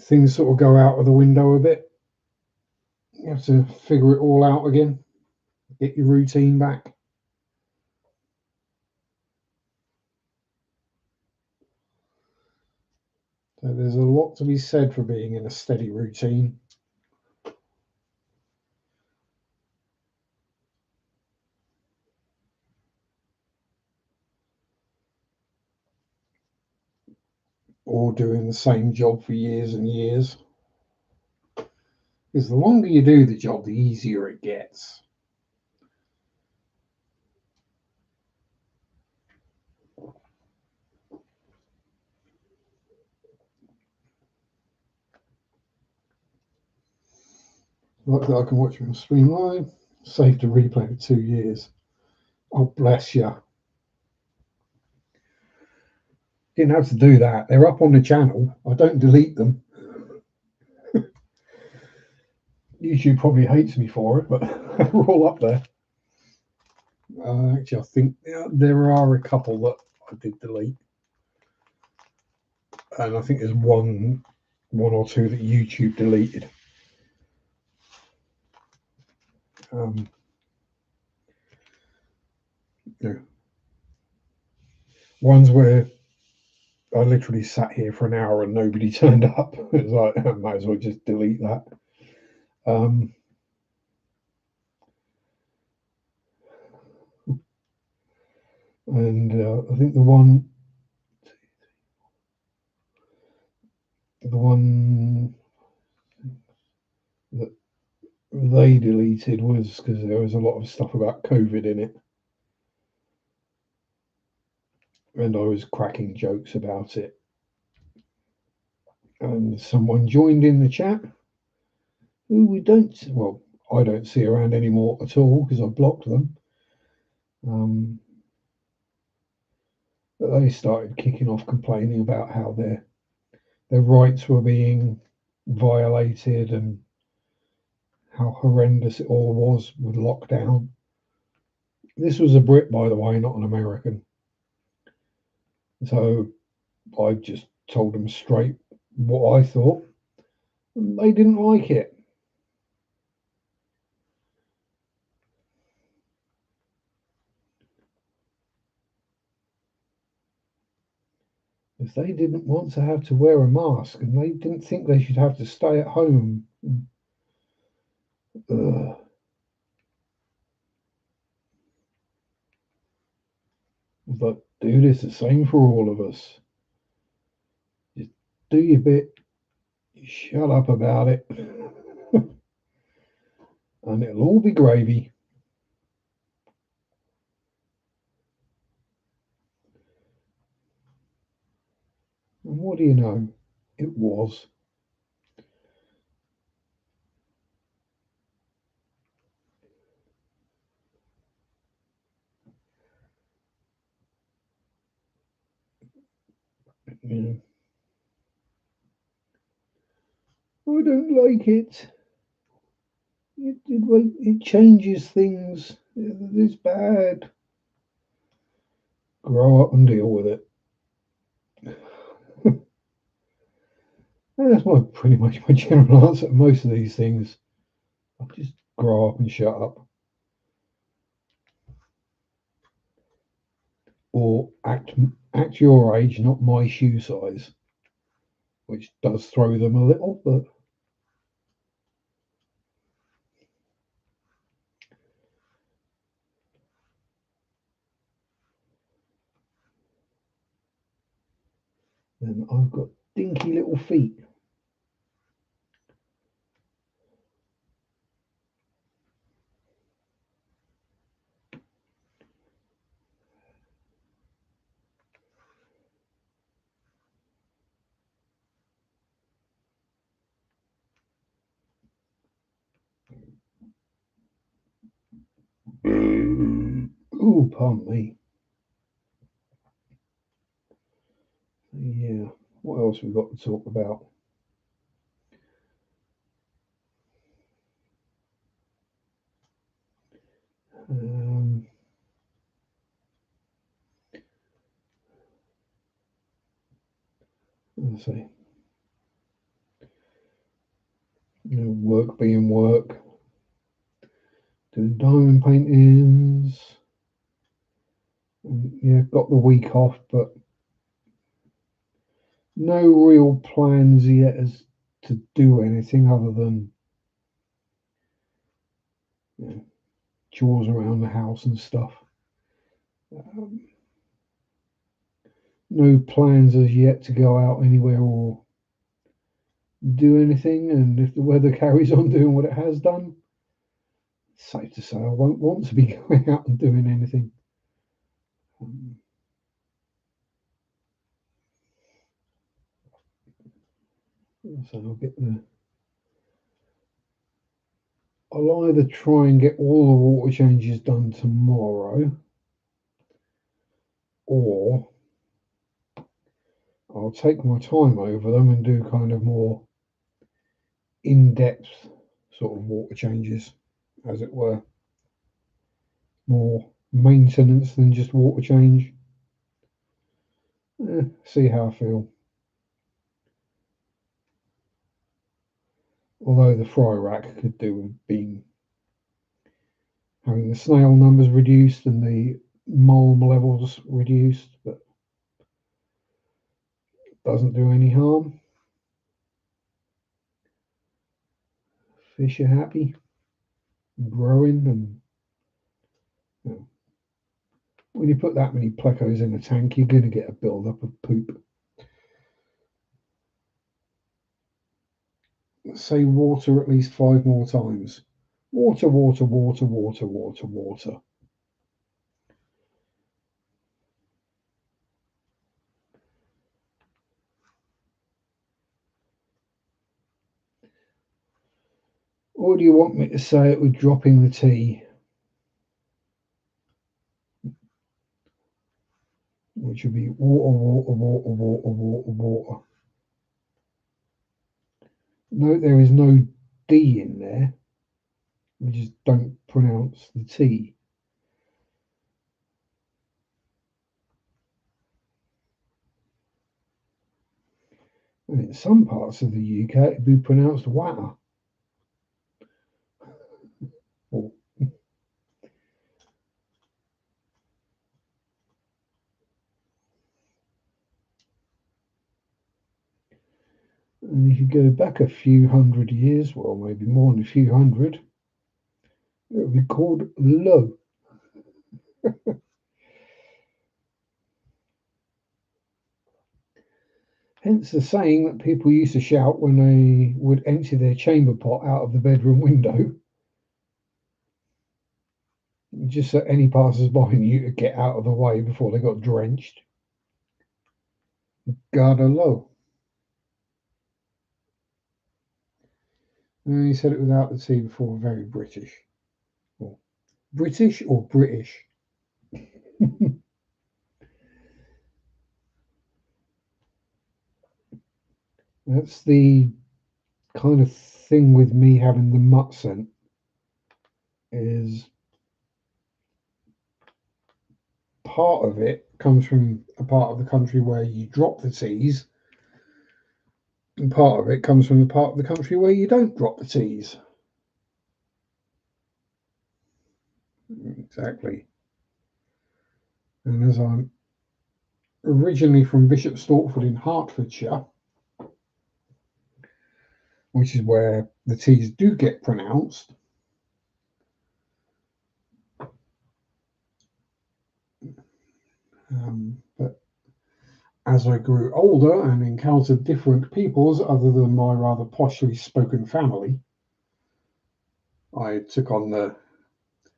things sort of go out of the window a bit. You have to figure it all out again, get your routine back. So there's a lot to be said for being in a steady routine. Or doing the same job for years and years. Because the longer you do the job, the easier it gets. Like that I can watch them stream live, saved a replay for 2 years. Oh, bless you. Didn't have to do that. They're up on the channel. I don't delete them. YouTube probably hates me for it, but they're all up there. Actually, I think there are a couple that I did delete, and I think there's one or two that YouTube deleted. Ones where I literally sat here for an hour and nobody turned up. It's like I might as well just delete that. And I think the one that they deleted was because there was a lot of stuff about COVID in it, and I was cracking jokes about it. And someone joined in the chat who I don't see around anymore at all because I blocked them. But they started kicking off complaining about how their rights were being violated and how horrendous it all was with lockdown. This was a Brit, by the way, not an American. So I just told them straight what I thought. And they didn't like it. If they didn't want to have to wear a mask and they didn't think they should have to stay at home. Ugh. But dude, it's the same for all of us. Just do your bit, shut up about it, and it'll all be gravy. And what do you know? It was. You know, I don't like it. It changes things. It's bad. Grow up and deal with it. And that's pretty much my general answer to most of these things. I'll just grow up and shut up. Or act your age, not my shoe size, which does throw them a little, but then I've got dinky little feet. Oh, pardon me. Yeah, what else we got to talk about? Um, let's see. Work being work. Doing diamond paintings. And, yeah, got the week off, but no real plans yet as to do anything other than chores around the house and stuff. Um, no plans as yet to go out anywhere or do anything. And if the weather carries on doing what it has done, it's safe to say I won't want to be going out and doing anything. So I'll either try and get all the water changes done tomorrow, or I'll take my time over them and do kind of more in-depth sort of water changes, as it were. More maintenance than just water change. See how I feel. Although the fry rack could do with being having the snail numbers reduced and the mole levels reduced, but doesn't do any harm. Fish are happy, growing, and you know, when you put that many plecos in a tank, you're going to get a build-up of poop. Say water at least 5 more times. Water, water, water, water, water, water. Or do you want me to say it with dropping the T? Which would be water, water, water, water, water, water. Note there is no D in there. We just don't pronounce the T. And in some parts of the UK, it'd be pronounced water. Or, and if you go back a few hundred years, well, maybe more than a few hundred, it would be called low. Hence the saying that people used to shout when they would empty their chamber pot out of the bedroom window, just so any passers-by knew to get out of the way before they got drenched. Garda low. And he said it without the T before, very British. Or British or British? That's the kind of thing with me having the mutt scent is part of it comes from a part of the country where you drop the T's And part of it comes from the part of the country where you don't drop the T's. Exactly. And as I'm originally from Bishop Stortford in Hertfordshire, which is where the T's do get pronounced, but as I grew older and encountered different peoples other than my rather poshly spoken family, I took on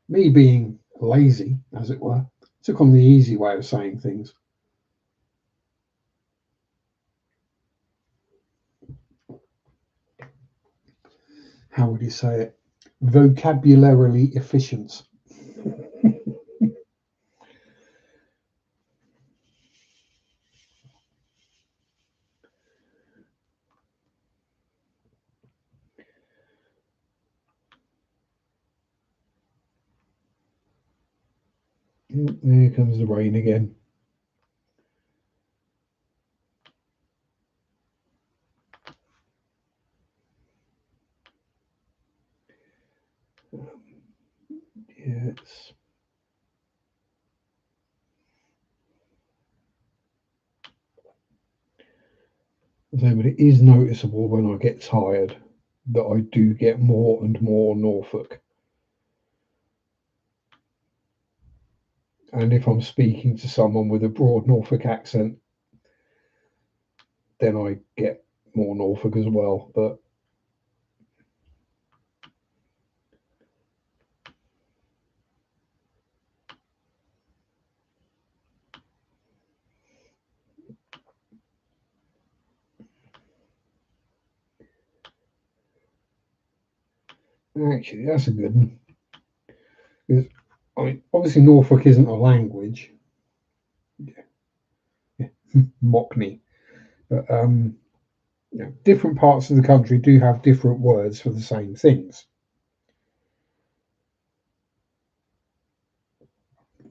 me being lazy, as it were, took on the easy way of saying things. How would you say it? Vocabularily efficient. There comes the rain again. Yes. So, but it is noticeable when I get tired that I do get more and more Norfolk. And if I'm speaking to someone with a broad Norfolk accent, then I get more Norfolk as well. But actually, that's a good one. Because, I mean, obviously, Norfolk isn't a language, Mockney, but different parts of the country do have different words for the same things.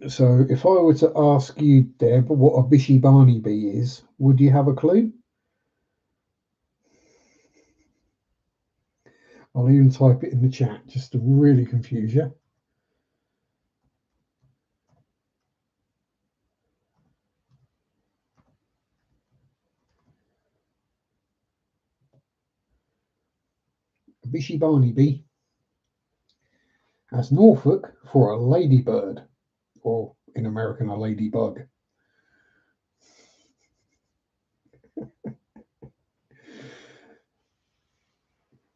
So, if I were to ask you, Deb, what a bishy barney bee is, would you have a clue? I'll even type it in the chat just to really confuse you. A bishy barney bee has Norfolk for a ladybird, or in American, a ladybug.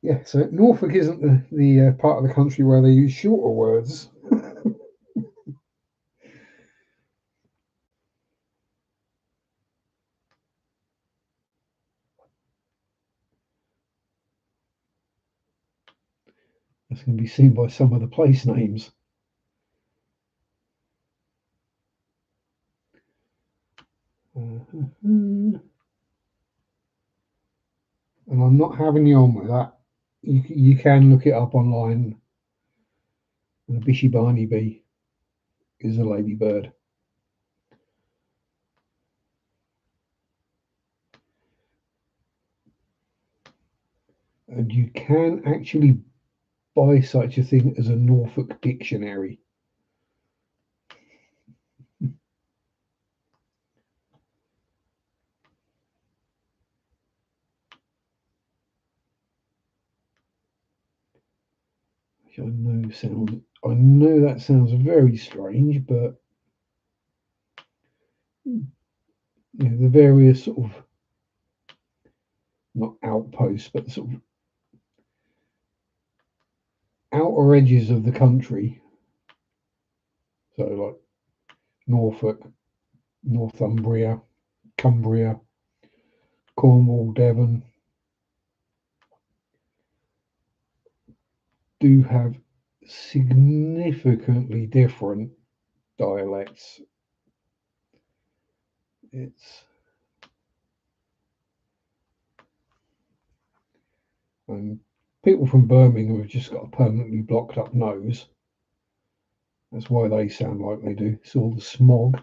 Yeah, so Norfolk isn't the part of the country where they use shorter words. That's going to be seen by some of the place names. And I'm not having you on with that. You can look it up online. The bishy barney bee is a ladybird. And you can actually buy such a thing as a Norfolk dictionary. Which I know that sounds very strange, but the various sort of not outposts, but sort of outer edges of the country. So like Norfolk, Northumbria, Cumbria, Cornwall, Devon do have significantly different dialects. And people from Birmingham have just got a permanently blocked up nose. That's why they sound like they do. It's all the smog.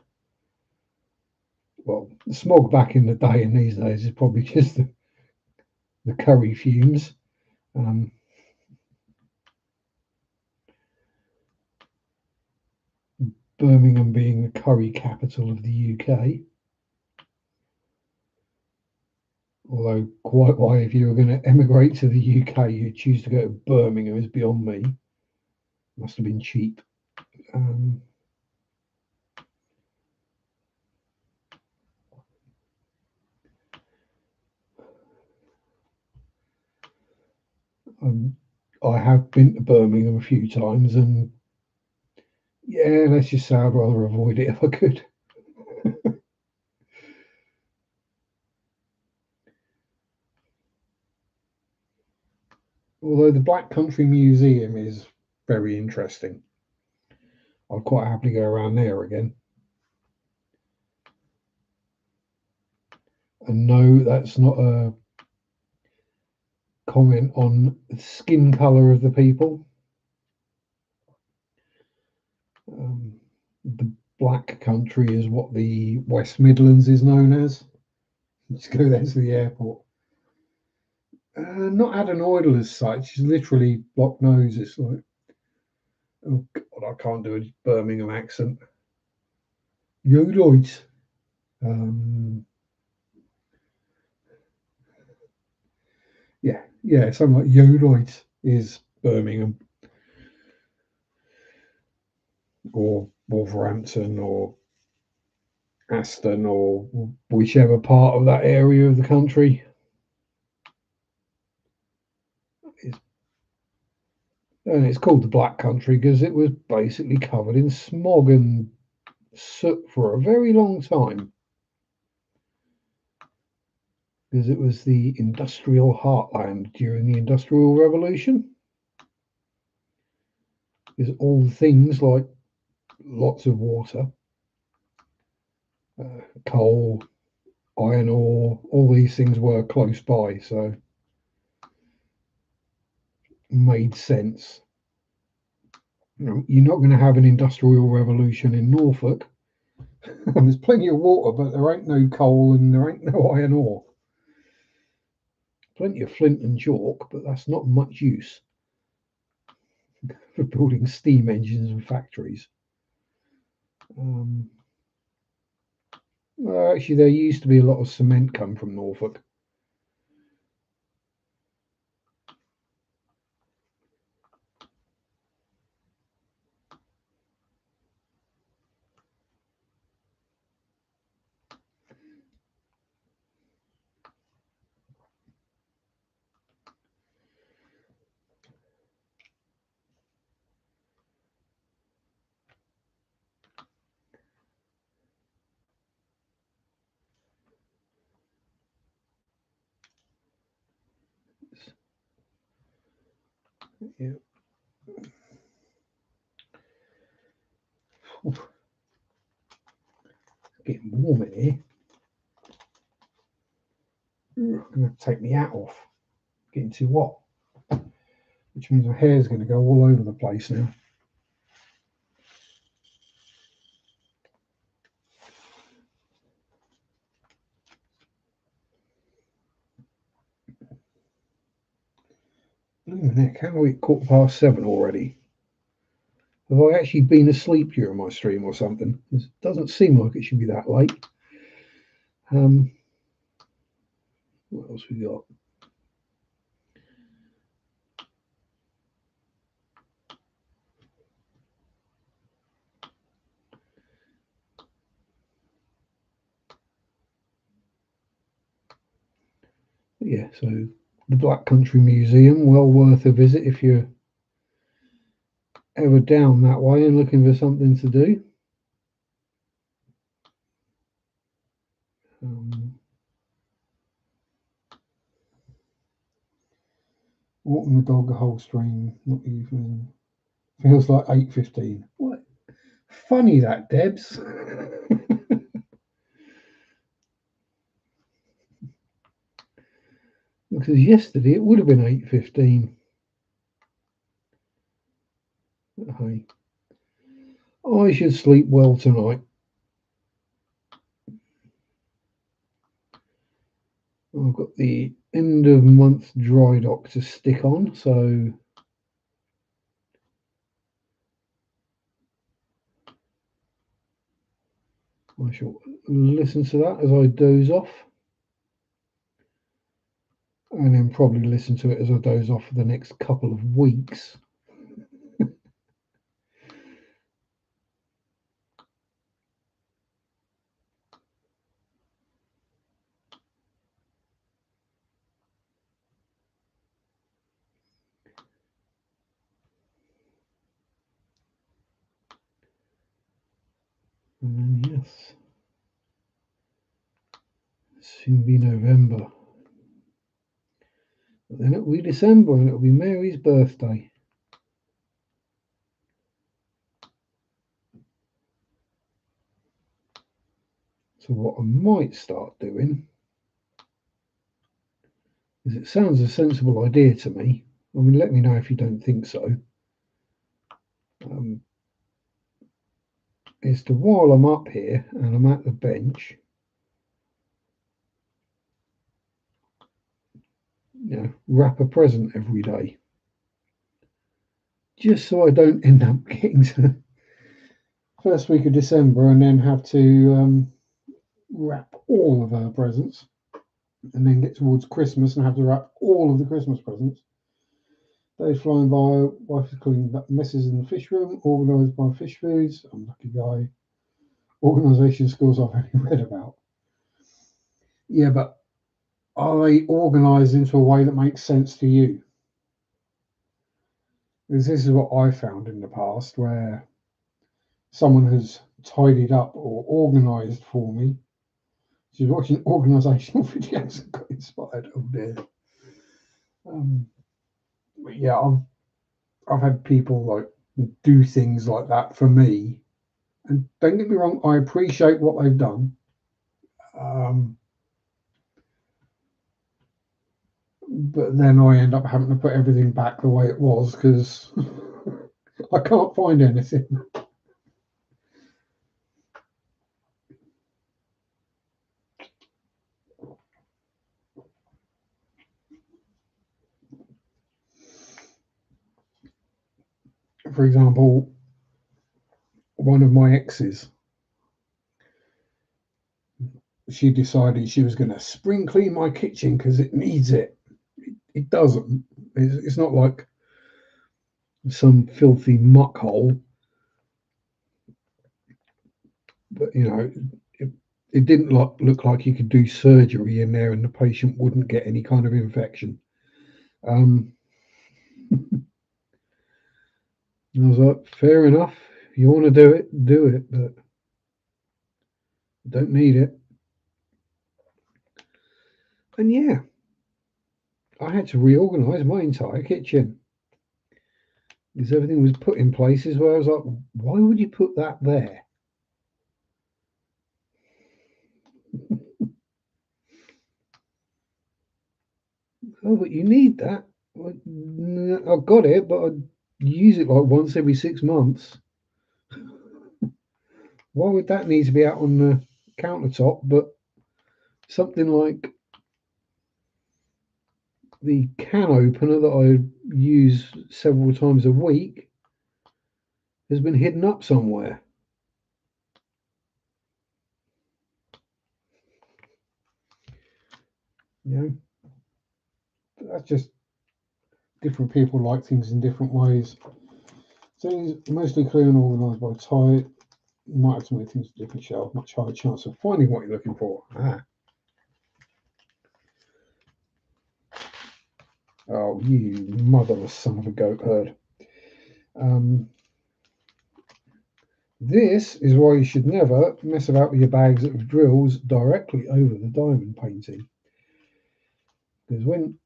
Well, the smog back in the day and these days is probably just the curry fumes. Birmingham being the curry capital of the UK. Although quite why, if you were going to emigrate to the UK, you'd choose to go to Birmingham is beyond me. Must have been cheap. I have been to Birmingham a few times, and yeah, let's just say I'd rather avoid it if I could. Although the Black Country Museum is very interesting. I'd quite happily go around there again. And no, that's not a comment on the skin colour of the people. The Black Country is what the West Midlands is known as. Just go there to the airport. Not adenoidal as such. It's literally block nose. It's like, oh God, I can't do a Birmingham accent. You right. Yeah, something like you right is Birmingham or Wolverhampton or Aston or whichever part of that area of the country is. And it's called the Black Country because it was basically covered in smog and soot for a very long time. Because it was the industrial heartland during the Industrial Revolution. Because all things like lots of water, coal, iron ore, all these things were close by, so made sense. You're not going to have an industrial revolution in Norfolk. There's plenty of water, but there ain't no coal and there ain't no iron ore. Plenty of flint and chalk, but that's not much use for building steam engines and factories. Well, actually, there used to be a lot of cement come from Norfolk. Yeah. Getting warm in here. I'm going to take my hat off. Getting too hot. Which means my hair's going to go all over the place now. Blooming heck, how are we at 7:15 already? Have I actually been asleep during my stream or something? It doesn't seem like it should be that late. What else we got? Yeah, so the Black Country Museum, well worth a visit if you're ever down that way and looking for something to do. Walking the dog the whole stream, not even feels like 8:15. What funny that, Debs. Because yesterday it would have been 8:15. Hey, I should sleep well tonight. I've got the end of month dry dock to stick on, so I shall listen to that as I doze off, and then probably listen to it as I doze off for the next couple of weeks. And then, yes, soon be November. But then it'll be December and it'll be Mary's birthday. So what I might start doing is, it sounds a sensible idea to me. I mean, let me know if you don't think so. Is to, while I'm up here and I'm at the bench, wrap a present every day, just so I don't end up getting to first week of December and then have to wrap all of her presents, and then get towards Christmas and have to wrap all of the Christmas presents. Days flying by, wife is cleaning messes in the fish room, organised by fish foods. I'm a lucky guy. Organisation skills I've only read about. Yeah, but are they organised into a way that makes sense to you? Because this is what I found in the past, where someone has tidied up or organised for me. She's watching organisational videos and got inspired. Oh dear. But yeah, I've had people like do things like that for me, and don't get me wrong, I appreciate what they've done. But then I end up having to put everything back the way it was because I can't find anything. For example, one of my exes, she decided she was going to spring clean my kitchen because it needs it. It doesn't. It's not like some filthy muck hole, but it didn't look like you could do surgery in there and the patient wouldn't get any kind of infection. I was like, fair enough. If you want to do it, but don't need it. And yeah, I had to reorganise my entire kitchen because everything was put in places where I was like, why would you put that there? Oh, but you need that. Well, I've got it, but I use it like once every 6 months. Why would that need to be out on the countertop? But something like the can opener that I use several times a week has been hidden up somewhere. That's just different people like things in different ways. Things mostly clear and organised by type. You might have to move things to different shelves, much higher chance of finding what you're looking for. Oh, you motherless son of a goat herd. This is why you should never mess about with your bags of drills directly over the diamond painting. Because when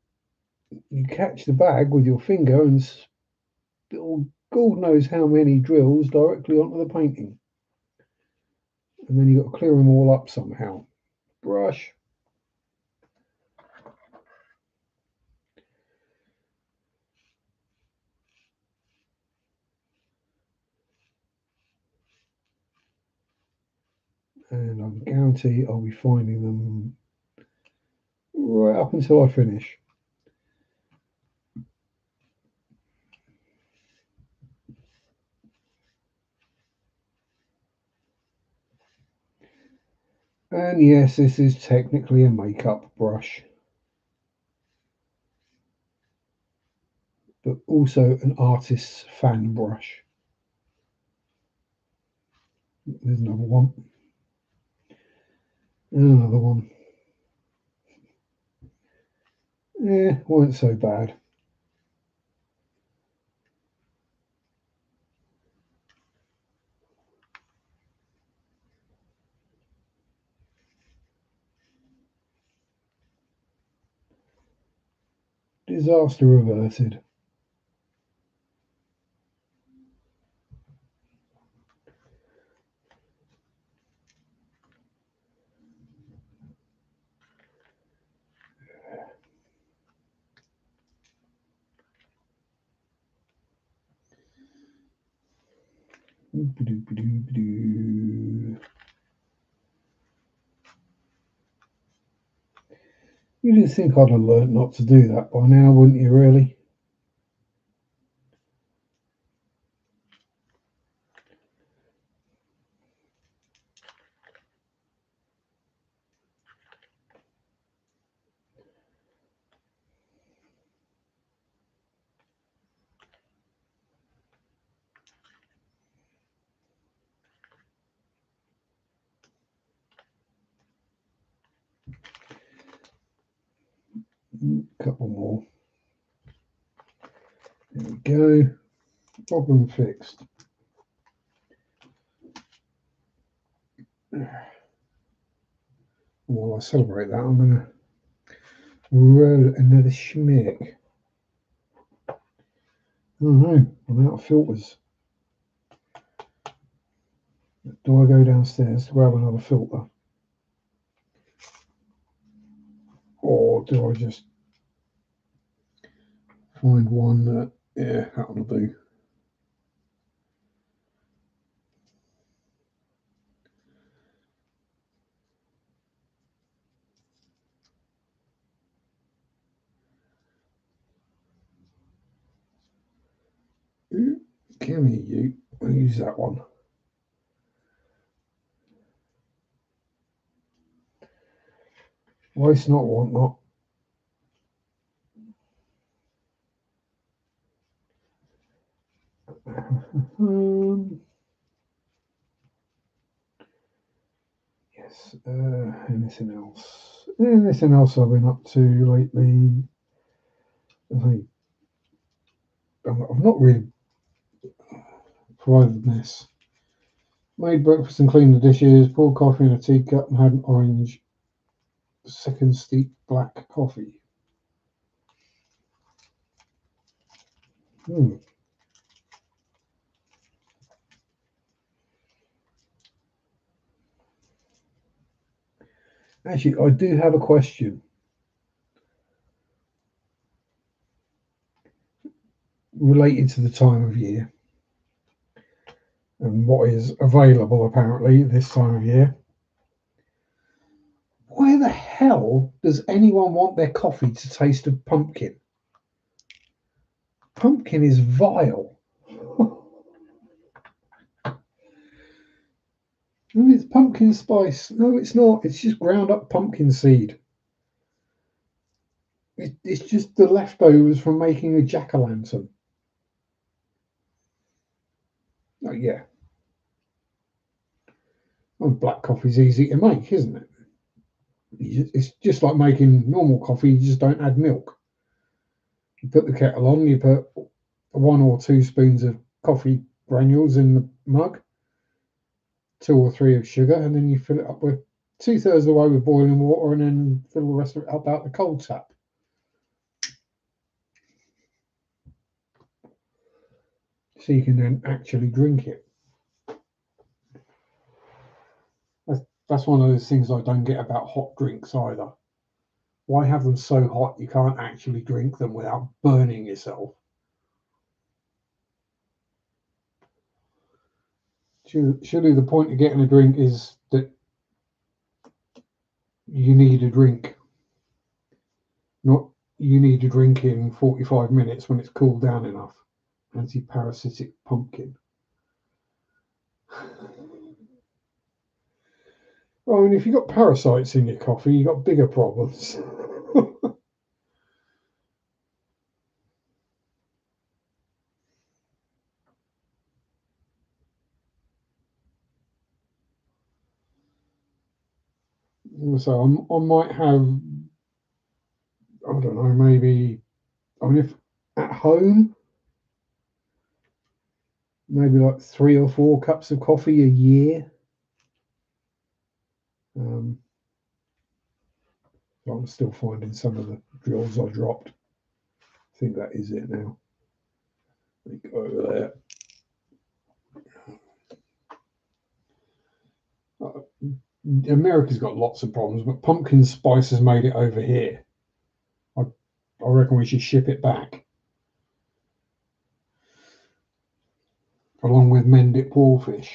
you catch the bag with your finger and spill God knows how many drills directly onto the painting, and then you've got to clear them all up somehow. Brush. And I guarantee I'll be finding them right up until I finish. And yes, this is technically a makeup brush, but also an artist's fan brush. There's another one. And another one. Weren't so bad. Disaster averted. You'd think I'd have learnt not to do that by now, wouldn't you, really? Couple more. There we go. Problem fixed. While I celebrate that, I'm going to roll another schmick. Oh no, I'm out of filters. Do I go downstairs to grab another filter? Or do I just find one that, yeah, that'll do. Come here, you. I'll use that one. Waste not, want not. Yes. Anything else? Anything else I've been up to lately? I've not really provided the mess. Made breakfast and cleaned the dishes. Poured coffee in a teacup and had an orange second steep black coffee. Actually, I do have a question related to the time of year and what is available apparently this time of year. Why the hell does anyone want their coffee to taste of pumpkin? Pumpkin is vile. No, it's pumpkin spice. No, it's not. It's just ground up pumpkin seed. It's just the leftovers from making a jack-o'-lantern. Oh, yeah. Well, black coffee's easy to make, isn't it? It's just like making normal coffee, you just don't add milk. You put the kettle on, you put 1 or 2 spoons of coffee granules in the mug, 2 or 3 of sugar, and then you fill it up with 2/3 of the way with boiling water, and then fill the rest of it up out the cold tap. So you can then actually drink it. That's one of those things I don't get about hot drinks either. Why have them so hot you can't actually drink them without burning yourself? Surely the point of getting a drink is that you need a drink. Not you need to drink in 45 minutes when it's cooled down enough. Anti-parasitic pumpkin. Well, I mean, if you've got parasites in your coffee, you've got bigger problems. So I might have, I don't know, maybe, I mean, if at home, maybe like 3 or 4 cups of coffee a year. I'm still finding some of the drills I dropped. I think that is it now. Go over there. America's got lots of problems, but pumpkin spice has made it over here. I reckon we should ship it back. Along with Mendip wallfish,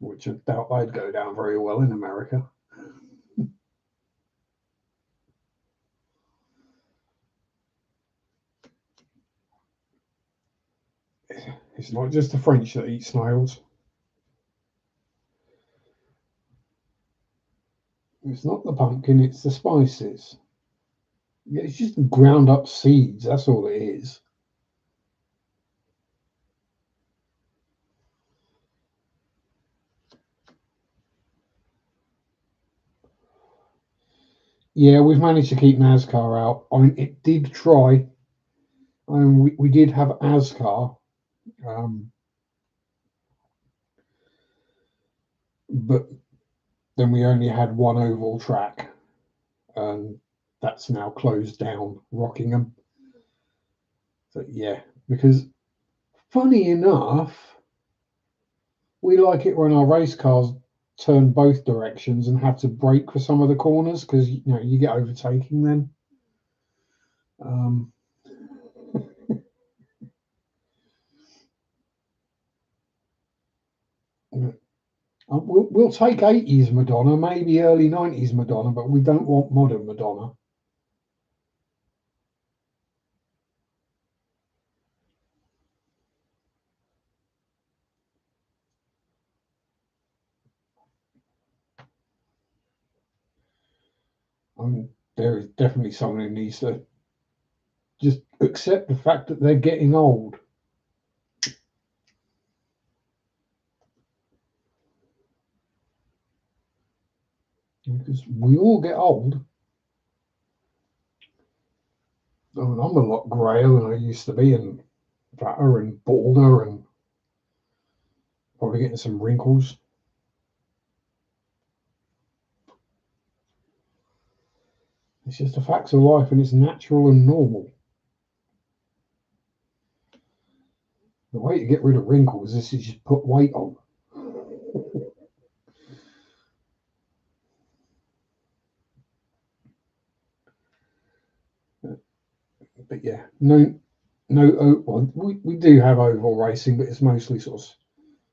which I doubt they'd go down very well in America. It's not just the French that eat snails. It's not the pumpkin, it's the spices. Yeah, it's just ground up seeds, that's all it is. Yeah, we've managed to keep NASCAR out. I mean, it did try. We did have ASCAR, but then we only had one oval track, and that's now closed down, Rockingham. So yeah, because funny enough, we like it when our race cars turn both directions and have to brake for some of the corners because you get overtaking then. We'll take 80s Madonna, maybe early 90s Madonna, but we don't want modern Madonna. There is definitely someone who needs to just accept the fact that they're getting old. Because we all get old. I mean, I'm a lot greyer than I used to be, and fatter and balder, and probably getting some wrinkles. It's just the facts of life, and it's natural and normal. The way to get rid of wrinkles is to just put weight on. But yeah, no. Well, we do have oval racing, but it's mostly sort of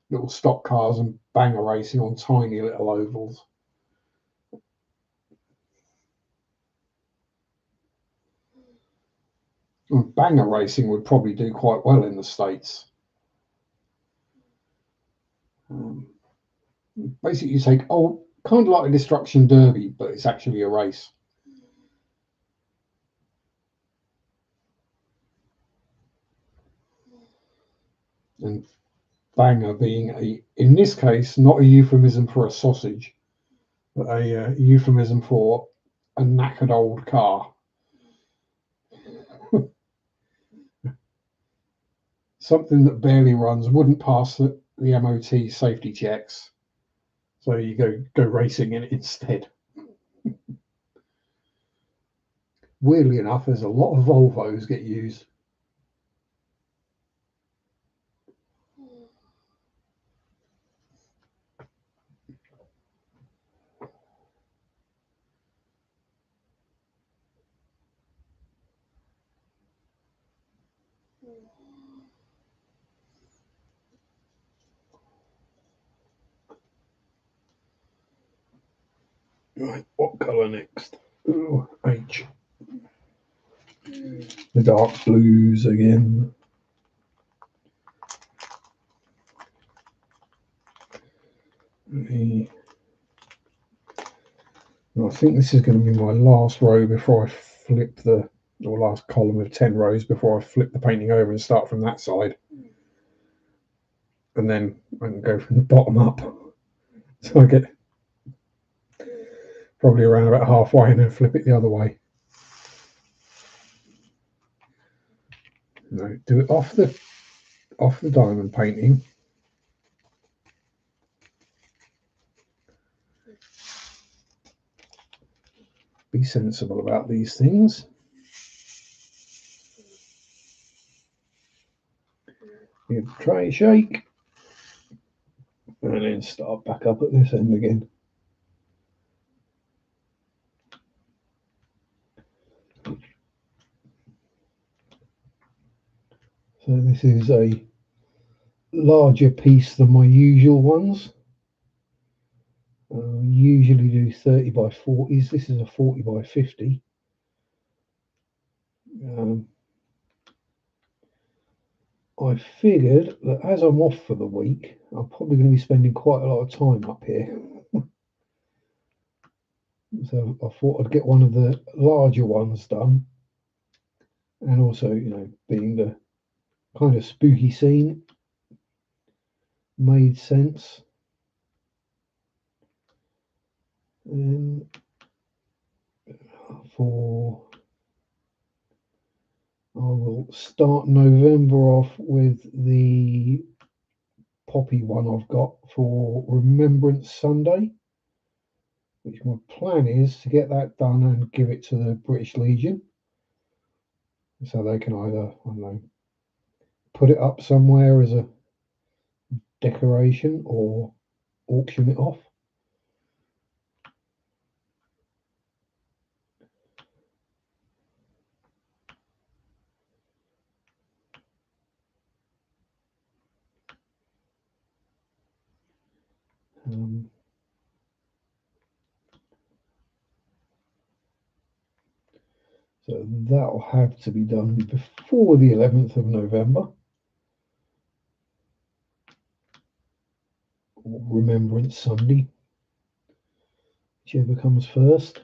little stock cars and banger racing on tiny little ovals. And banger racing would probably do quite well in the States. Basically, you take kind of like a destruction derby, but it's actually a race. And banger being in this case, not a euphemism for a sausage, but a euphemism for a knackered old car. Something that barely runs, wouldn't pass the MOT safety checks. So you go racing in it instead. Weirdly enough, there's a lot of Volvos get used. Right, what colour next? Ooh, H. the dark blues again. I think this is going to be my last row before I flip or last column of 10 rows before I flip the painting over and start from that side. And then I can go from the bottom up. So I get probably around about halfway and then flip it the other way. Do it off the diamond painting. Be sensible about these things. You try shake and then start back up at this end again. So this is a larger piece than my usual ones. I usually do 30 by 40s. This is a 40 by 50. I figured that as I'm off for the week, I'm probably going to be spending quite a lot of time up here. So I thought I'd get one of the larger ones done. And also, being the kind of spooky scene, made sense. And I will start November off with the poppy one I've got for Remembrance Sunday, which my plan is to get that done and give it to the British Legion, so they can either, I don't know, put it up somewhere as a decoration or auction it off. So that'll have to be done before the 11th of November. Or Remembrance Sunday, whichever comes first.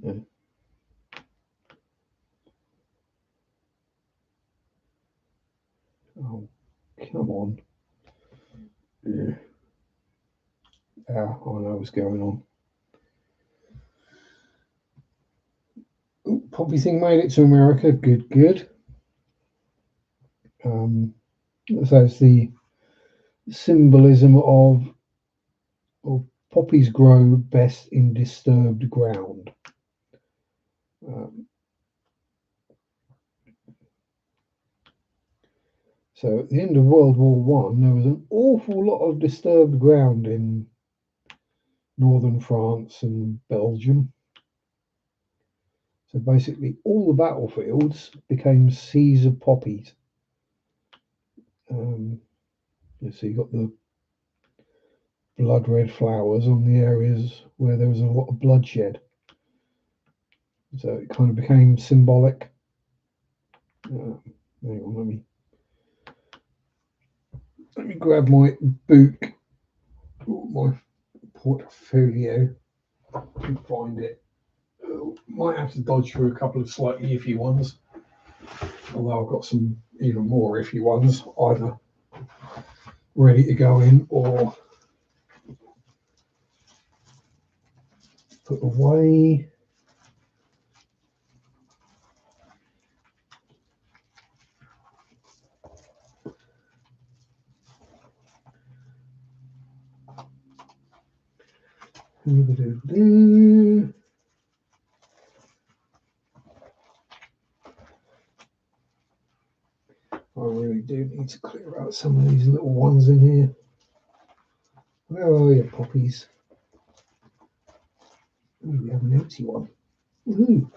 Yeah. Oh, come on. Yeah. I know what's going on. Ooh, poppy thing made it to America. Good. So it's the symbolism of poppies grow best in disturbed ground. So at the end of World War One, there was an awful lot of disturbed ground in northern France and Belgium. So basically, all the battlefields became seas of poppies. So you got the blood red flowers on the areas where there was a lot of bloodshed. So it kind of became symbolic. Hang on, let me grab my book, my portfolio, and find it. Might have to dodge through a couple of slightly iffy ones, although I've got some even more iffy ones either ready to go in or put away. I really do need to clear out some of these little ones in here. Where are your poppies? Ooh, we have an empty one. Ooh.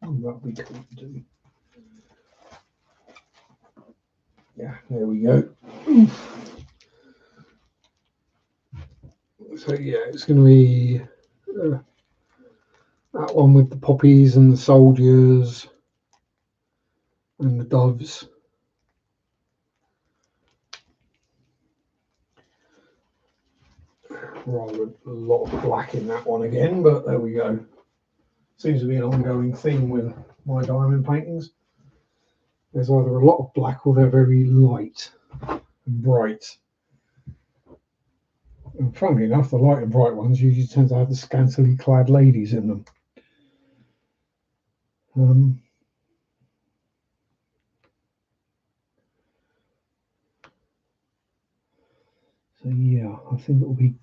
Oh, that'll be cool to do. Yeah, there we go. Oof. So yeah, it's going to be that one with the poppies and the soldiers and the doves. Rather a lot of black in that one again, but there we go. Seems to be an ongoing theme with my diamond paintings. There's either a lot of black or they're very light and bright. And funnily enough, the light and bright ones usually tend to have the scantily clad ladies in them. So yeah, I think it'll be,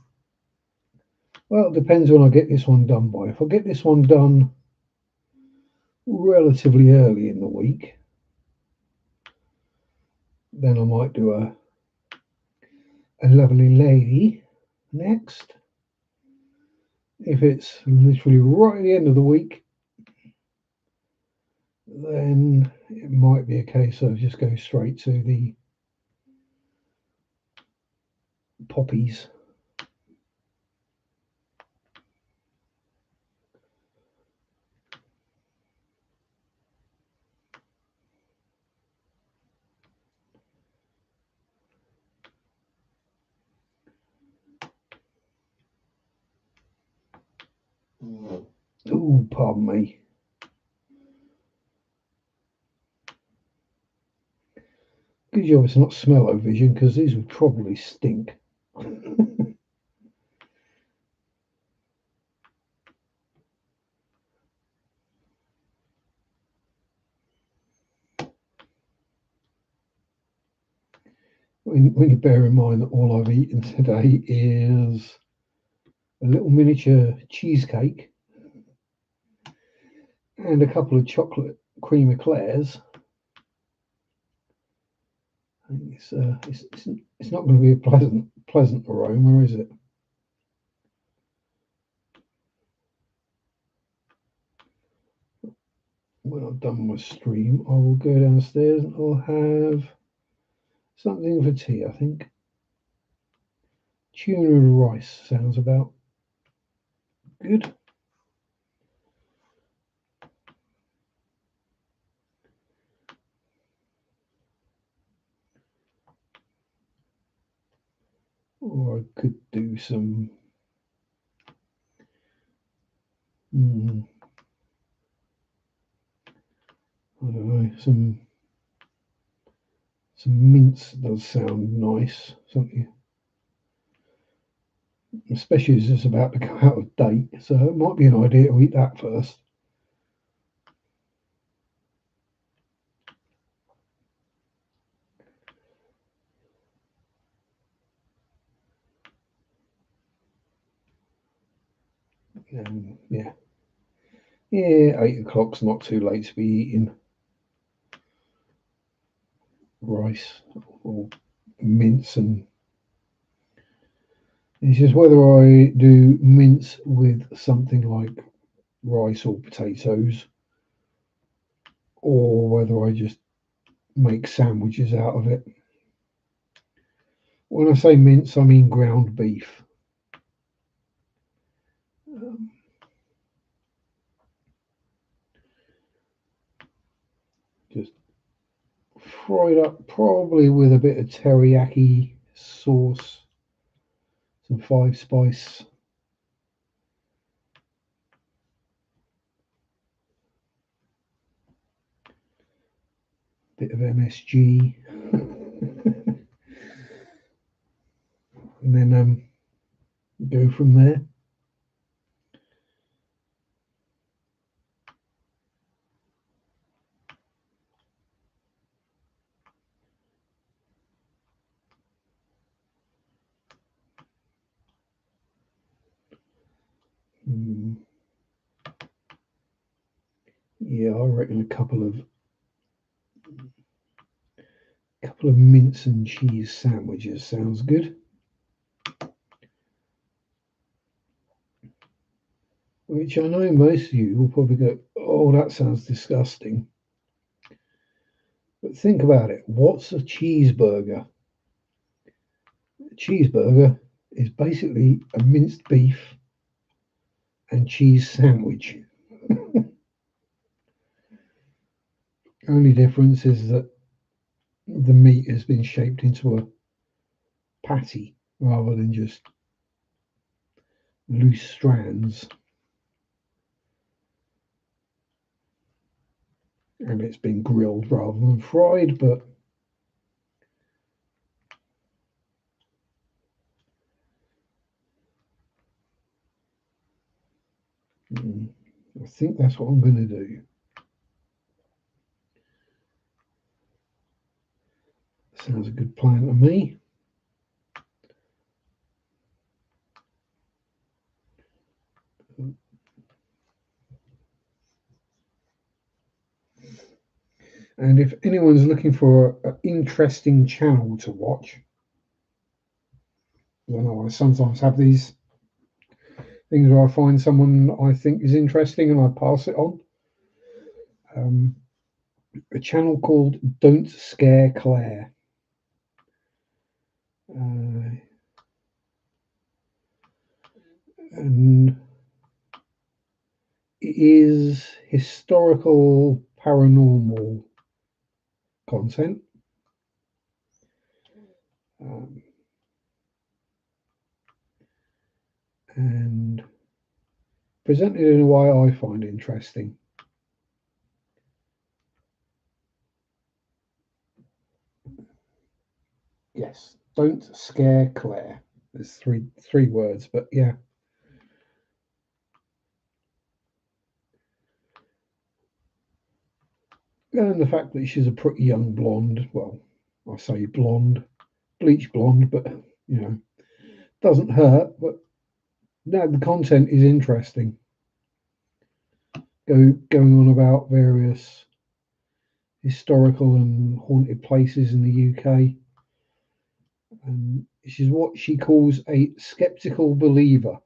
well, it depends when I get this one done by. If I get this one done relatively early in the week, then I might do a lovely lady next. If it's literally right at the end of the week, then it might be a case of just go straight to the poppies. Oh, pardon me. Good job it's not smell-o-vision, because these would probably stink. When you bear in mind that all I've eaten today is a little miniature cheesecake and a couple of chocolate cream eclairs, it's not going to be a pleasant aroma, is it? When I've done my stream, I will go downstairs and I'll have something for tea, I think. Tuna and rice sounds about good. Or I could do some I don't know, some mince does sound nice. Something, especially as it's about to go out of date, so it might be an idea to eat that first. Yeah, 8 o'clock's not too late to be eating rice or mince, and it's just whether I do mince with something like rice or potatoes, or whether I just make sandwiches out of it. When I say mince, I mean ground beef. Just fried up, probably with a bit of teriyaki sauce, some 5 spice, bit of MSG, and then go from there. Yeah, I reckon a couple of mince and cheese sandwiches sounds good. Which I know most of you will probably go, oh, that sounds disgusting. But think about it. What's a cheeseburger? A cheeseburger is basically a minced beef and cheese sandwich. Only difference is that the meat has been shaped into a patty rather than just loose strands. And it's been grilled rather than fried, but I think that's what I'm going to do. Sounds a good plan to me. And if anyone's looking for an interesting channel to watch, I know I sometimes have these things where I find someone I think is interesting and I pass it on. A channel called Don't Scare Claire. And it is historical paranormal content. And presented in a way I find interesting. Yes, Don't Scare Claire. There's three words, but yeah. And the fact that she's a pretty young blonde, well, I say blonde, bleach blonde, but you know, doesn't hurt. But no, the content is interesting. Going on about various historical and haunted places in the UK. And she's what she calls a skeptical believer,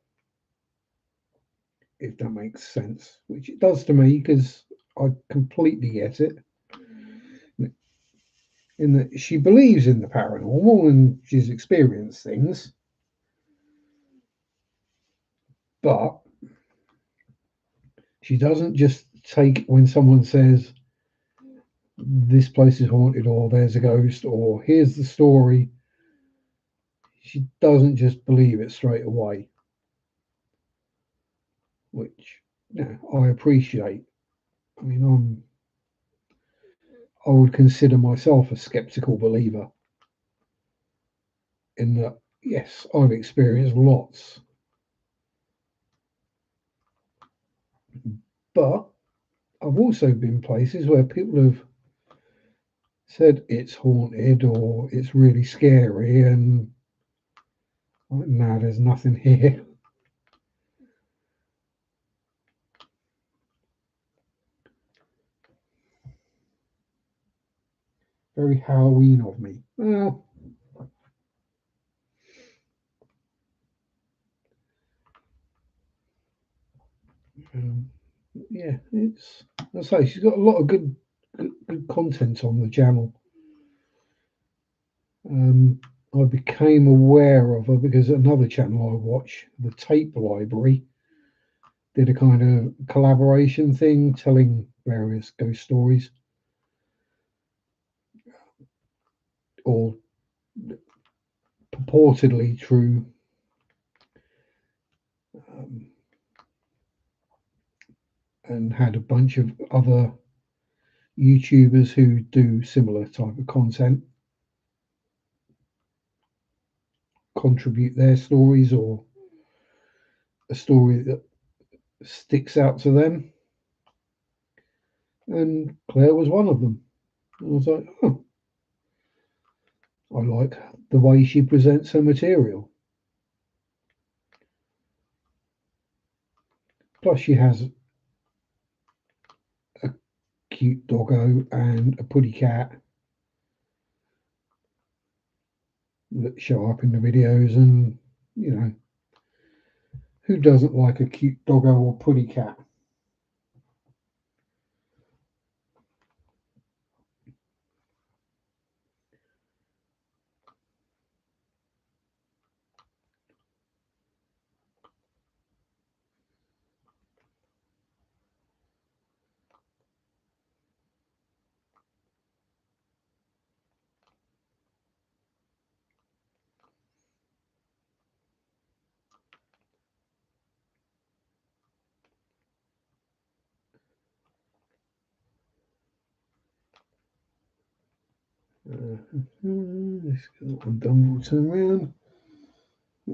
if that makes sense, which it does to me because I completely get it. In that she believes in the paranormal and she's experienced things, but she doesn't just take when someone says this place is haunted or there's a ghost or here's the story. She doesn't just believe it straight away, which I appreciate. I mean, I would consider myself a skeptical believer in that, yes, I've experienced lots, but I've also been places where people have said it's haunted or it's really scary, and no, there's nothing here. Very Halloween of me. Well, yeah, it's. I say she's got a lot of good content on the channel. I became aware of her because another channel I watch, the Tape Library, did a kind of collaboration thing telling various ghost stories or purportedly true. And had a bunch of other YouTubers who do similar type of content contribute their stories or a story that sticks out to them. And Claire was one of them. And I was like, oh, I like the way she presents her material. Plus, she has cute doggo and a putty cat that show up in the videos, and you know, who doesn't like a cute doggo or putty cat? I'm done. We'll turn around.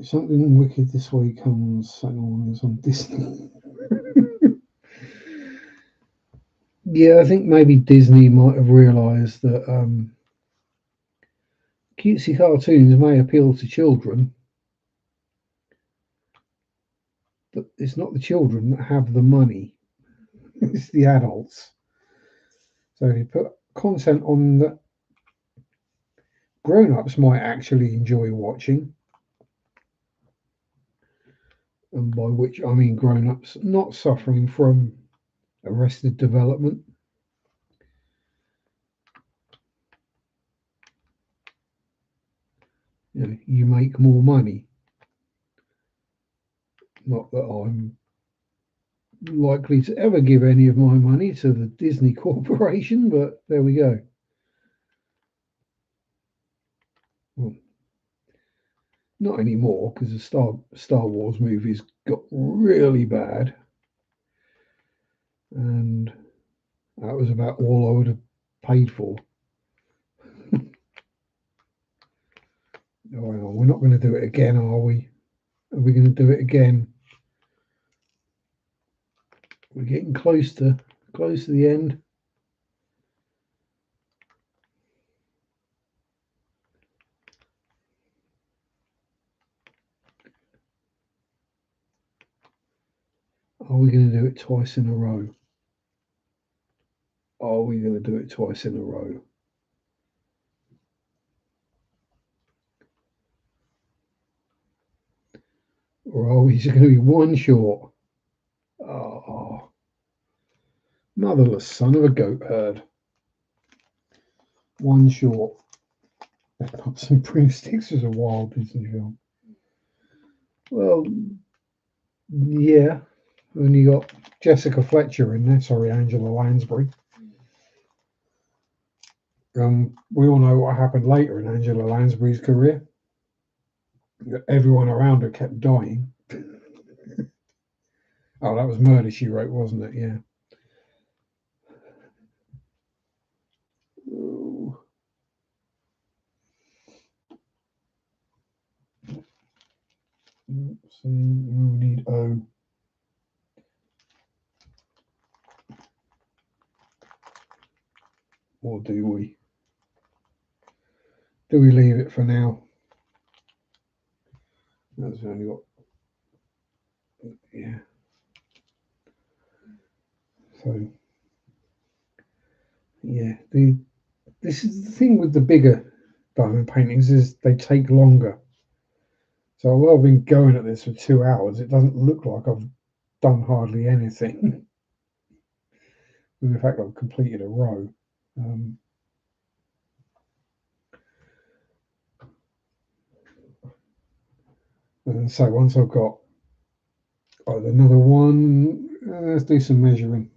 Something wicked this week comes on Disney. Yeah, I think maybe Disney might have realised that cutesy cartoons may appeal to children, but it's not the children that have the money, it's the adults. So if you put content on that grown-ups might actually enjoy watching, and by which I mean grown-ups not suffering from arrested development. You know, you make more money. Not that I'm likely to ever give any of my money to the Disney Corporation, but there we go. Well, not anymore, because the Star Wars movies got really bad, and that was about all I would have paid for. Oh, hang on, we're not going to do it again, are we? Are we going to do it again? We're getting close to the end. Are we going to do it twice in a row? Are we going to do it twice in a row? Or are we just going to be one short? Oh, motherless son of a goat herd. One short. Pups and Broomsticks was a wild Disney film. Well, yeah. And you got Jessica Fletcher in there. Sorry, Angela Lansbury. We all know what happened later in Angela Lansbury's career. Everyone around her kept dying. Oh, that was Murder, She Wrote, wasn't it? Yeah. Ooh. See, we need O. Or do we? Do we leave it for now? That's only got, yeah. So, yeah, this is the thing with the bigger diamond paintings is they take longer. So although I've been going at this for 2 hours, it doesn't look like I've done hardly anything. In fact, I've completed a row. And so once I've got another one, let's do some measuring.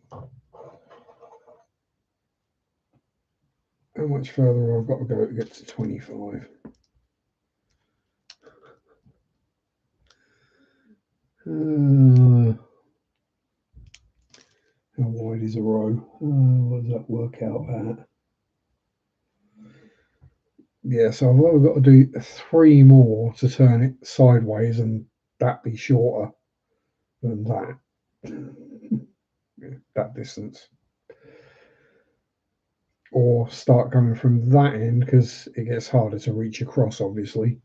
How much further I've got to go to get to 25? How wide is a row? What does that work out at? Yeah, so I've only got to do 3 more to turn it sideways, and that be shorter than that. That distance. Or start coming from that end because it gets harder to reach across, obviously.